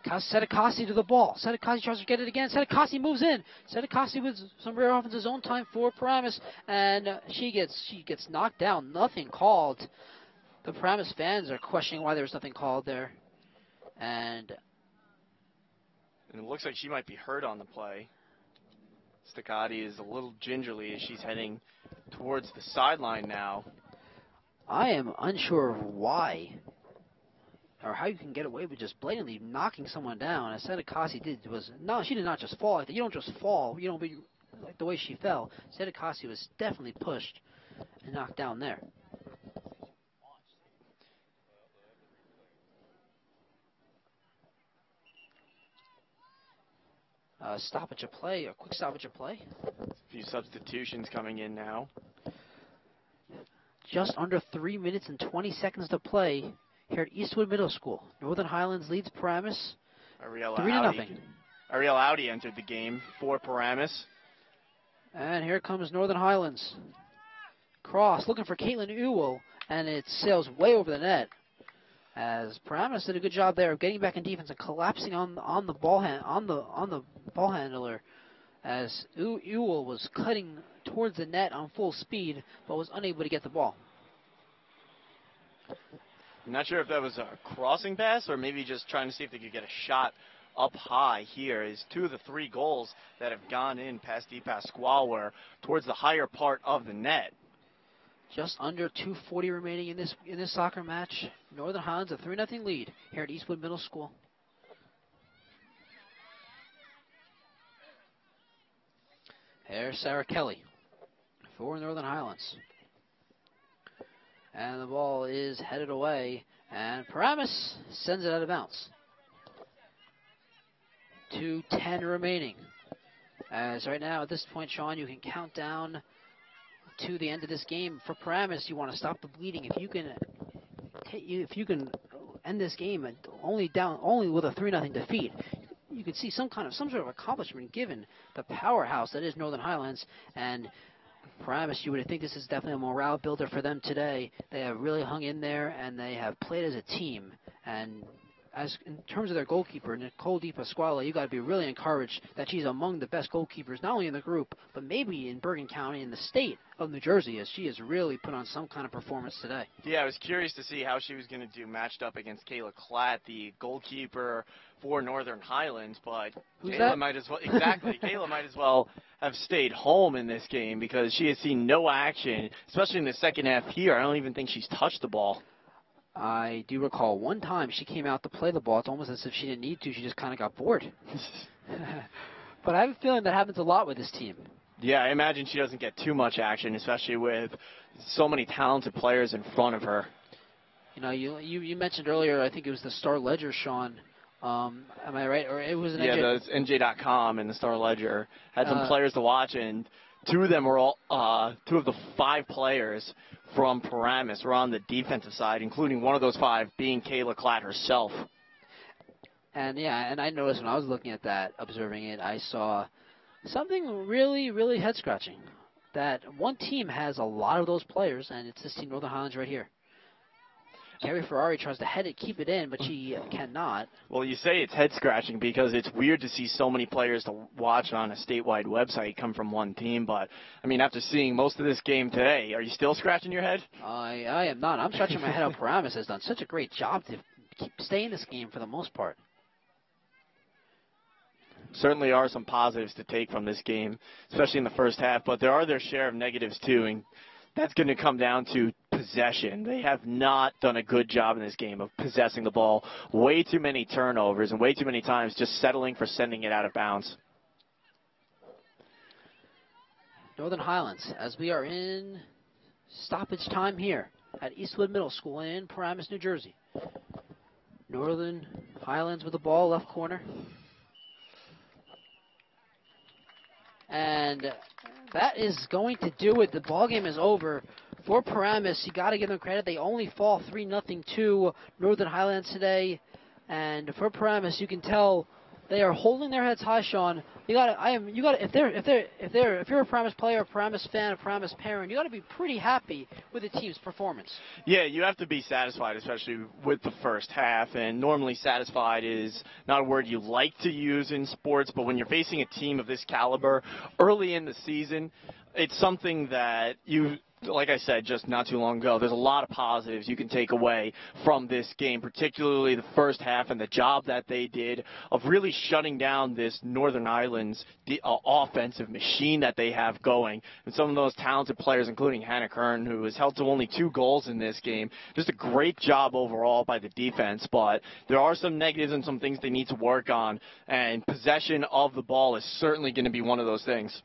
Sedekasi to the ball. Sedekasi tries to get it again. Sedekasi moves in. Sedekasi with some rear offensive zone time for Paramus, and she gets knocked down. Nothing called. The Paramus fans are questioning why there's nothing called there. And it looks like she might be hurt on the play. Staccati is a little gingerly as she's heading towards the sideline now. I am unsure of why or how you can get away with just blatantly knocking someone down. As Sedekasi she did not just fall like that. You don't just fall, like the way she fell. Sedekasi was definitely pushed and knocked down there. Stoppage of play, a quick stoppage of play. A few substitutions coming in now. Just under 3 minutes and 20 seconds to play here at Eastwood Middle School. Northern Highlands leads Paramus 3-0. Ariel Audi entered the game for Paramus. And here comes Northern Highlands. Cross looking for Caitlin Ewell, and it sails way over the net. As Paramus did a good job there of getting back in defense and collapsing on the ball handler, as Ewell was cutting towards the net on full speed, but was unable to get the ball. I'm not sure if that was a crossing pass or maybe just trying to see if they could get a shot up high here. Is 2 of the 3 goals that have gone in past Di Pasquale were towards the higher part of the net. Just under 2:40 remaining in this soccer match. Northern Highlands a 3-0 lead here at Eastwood Middle School. There's Sarah Kelly for Northern Highlands. And the ball is headed away, and Paramus sends it out of bounds. 2:10 remaining. As right now, at this point, Sean, you can count down to the end of this game. For Paramus, you want to stop the bleeding. If you can end this game only with a 3-0 defeat, you could see some sort of accomplishment given the powerhouse that is Northern Highlands. And Paramus, you would think this is definitely a morale builder for them today. They have really hung in there, and they have played as a team. And as in terms of their goalkeeper, Nicole Di Pasquale, you got to be really encouraged that she's among the best goalkeepers, not only in the group, but maybe in Bergen County and the state of New Jersey, as she has really put on some kind of performance today. Yeah, I was curious to see how she was going to do matched up against Kayla Klatt, the goalkeeper for Northern Highlands, but Kayla might as well Kayla might as well have stayed home in this game because she has seen no action, especially in the second half here. I don't even think she's touched the ball. I do recall one time she came out to play the ball. It's almost as if she didn't need to. She just kind of got bored. But I have a feeling that happens a lot with this team. Yeah, I imagine she doesn't get too much action, especially with so many talented players in front of her. You mentioned earlier, I think it was the Star Ledger, Sean. Am I right? Or it was an NJ. The NJ.com and the Star Ledger had some players to watch, and two of them were two of the 5 players from Paramus were on the defensive side, including one of those 5 being Kayla Klatt herself. And yeah, and I noticed when I was looking at that, observing it, I saw something really, really head scratching. That one team has a lot of those players, and it's this team, Northern Highlands, right here. Carrie Ferrari tries to head it, keep it in, but she cannot. Well, you say it's head-scratching because it's weird to see so many players to watch on a statewide website come from one team. But, I mean, after seeing most of this game today, are you still scratching your head? I am not. I'm scratching my head how Paramus has done such a great job to stay in this game for the most part. Certainly are some positives to take from this game, especially in the first half, but there are their share of negatives too, and that's going to come down to possession. They have not done a good job in this game of possessing the ball. Way too many turnovers and way too many times just settling for sending it out of bounds. Northern Highlands, as we are in stoppage time here at Eastwood Middle School in Paramus, New Jersey. Northern Highlands with the ball, left corner. And that is going to do it. The ball game is over for Paramus. You got to give them credit. They only fall 3-0 to Northern Highlands today. And for Paramus, you can tell they are holding their heads high, Sean. If you're a Paramus player, a Paramus fan, a Paramus parent, you got to be pretty happy with the team's performance. Yeah, you have to be satisfied, especially with the first half. And normally satisfied is not a word you like to use in sports, but when you're facing a team of this caliber early in the season, it's something that like I said just not too long ago, there's a lot of positives you can take away from this game, particularly the first half and the job that they did of really shutting down this Northern Islands offensive machine that they have going. And some of those talented players, including Hannah Kern, who has held to only 2 goals in this game. Just a great job overall by the defense, but there are some negatives and some things they need to work on, and possession of the ball is certainly going to be one of those things.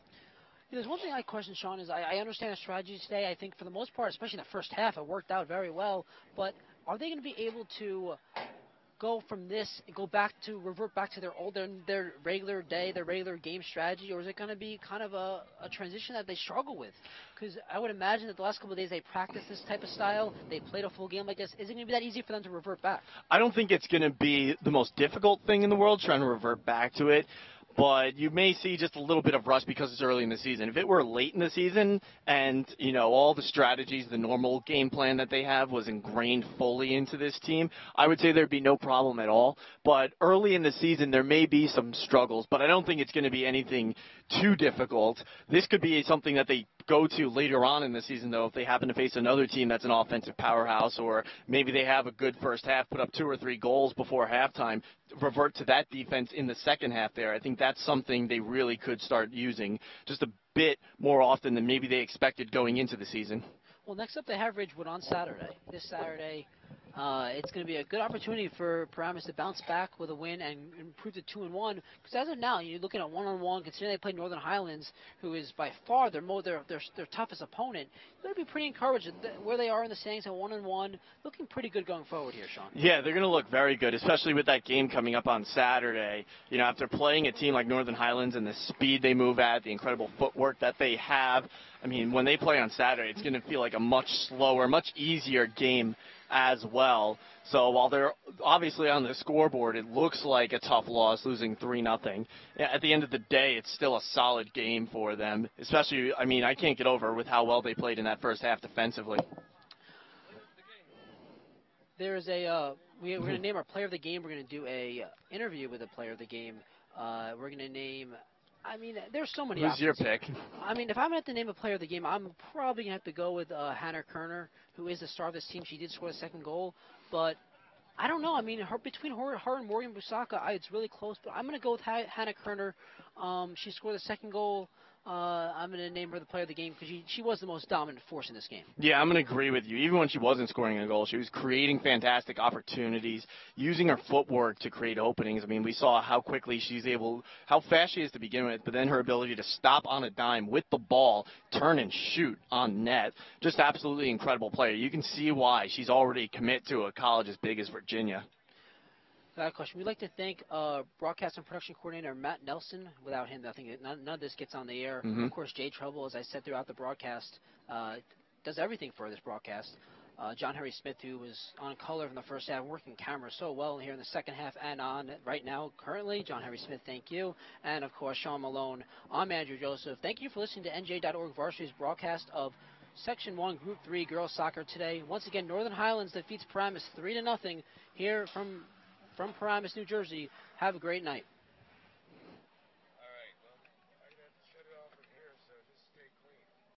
There's one thing I question, Sean, is I understand the strategy today. I think for the most part, especially in the first half, it worked out very well. But are they going to be able to go from this and revert back to their regular day, their regular game strategy, or is it going to be kind of a transition that they struggle with? Because I would imagine that the last couple of days they practiced this type of style, they played a full game like this. Is it going to be that easy for them to revert back? I don't think it's going to be the most difficult thing in the world trying to revert back to it. But you may see just a little bit of rust because it's early in the season. If it were late in the season and, all the strategies, the normal game plan that they have was ingrained fully into this team, I would say there'd be no problem at all. But early in the season, there may be some struggles, but I don't think it's going to be anything too difficult. This could be something that they go to later on in the season, though, if they happen to face another team that's an offensive powerhouse, or maybe they have a good first half, put up 2 or 3 goals before halftime, revert to that defense in the second half there. I think that's something they really could start using just a bit more often than maybe they expected going into the season. Well, next up they have Ridgewood on Saturday. This Saturday, it's going to be a good opportunity for Paramus to bounce back with a win and improve to 2-1. Because as of now, you're looking at 1-on-1. Considering they play Northern Highlands, who is by far their toughest opponent, you got to be pretty encouraged where they are in the standings at 1-1. Looking pretty good going forward here, Sean. Yeah, they're going to look very good, especially with that game coming up on Saturday. After playing a team like Northern Highlands and the speed they move at, the incredible footwork that they have. I mean, when they play on Saturday, it's going to feel like a much slower, much easier game as well. So while they're obviously on the scoreboard, it looks like a tough loss, losing 3-0. At the end of the day, it's still a solid game for them. Especially, I can't get over with how well they played in that first half defensively. There's we're going to name our player of the game. We're going to do a interview with the player of the game. We're going to name. There's so many options. Who's your pick? If I'm going to have to name a player of the game, I'm probably going to have to go with Hannah Kerner, who is the star of this team. She did score the second goal, but I don't know. Between her and Morgan Busaka, it's really close, but I'm going to go with Hannah Kerner. She scored the second goal. I'm going to name her the player of the game because she was the most dominant force in this game. Yeah, I'm going to agree with you. Even when she wasn't scoring a goal, she was creating fantastic opportunities, using her footwork to create openings. We saw how fast she is to begin with, but then her ability to stop on a dime with the ball, turn and shoot on net. Just absolutely incredible player. You can see why she's already committed to a college as big as Virginia. Question. We'd like to thank broadcast and production coordinator Matt Nelson. Without him, I think none of this gets on the air. Of course, Jay Trouble, as I said throughout the broadcast, does everything for this broadcast. John Henry Smith, who was on color in the first half, working camera so well here in the second half and on right now currently. John Henry Smith, thank you. And, of course, Sean Malone. I'm Andrew Joseph. Thank you for listening to NJ.ORG Varsity's broadcast of Section 1, Group 3 girls soccer today. Once again, Northern Highlands defeats Paramus 3-0 here from Paramus, New Jersey. Have a great night.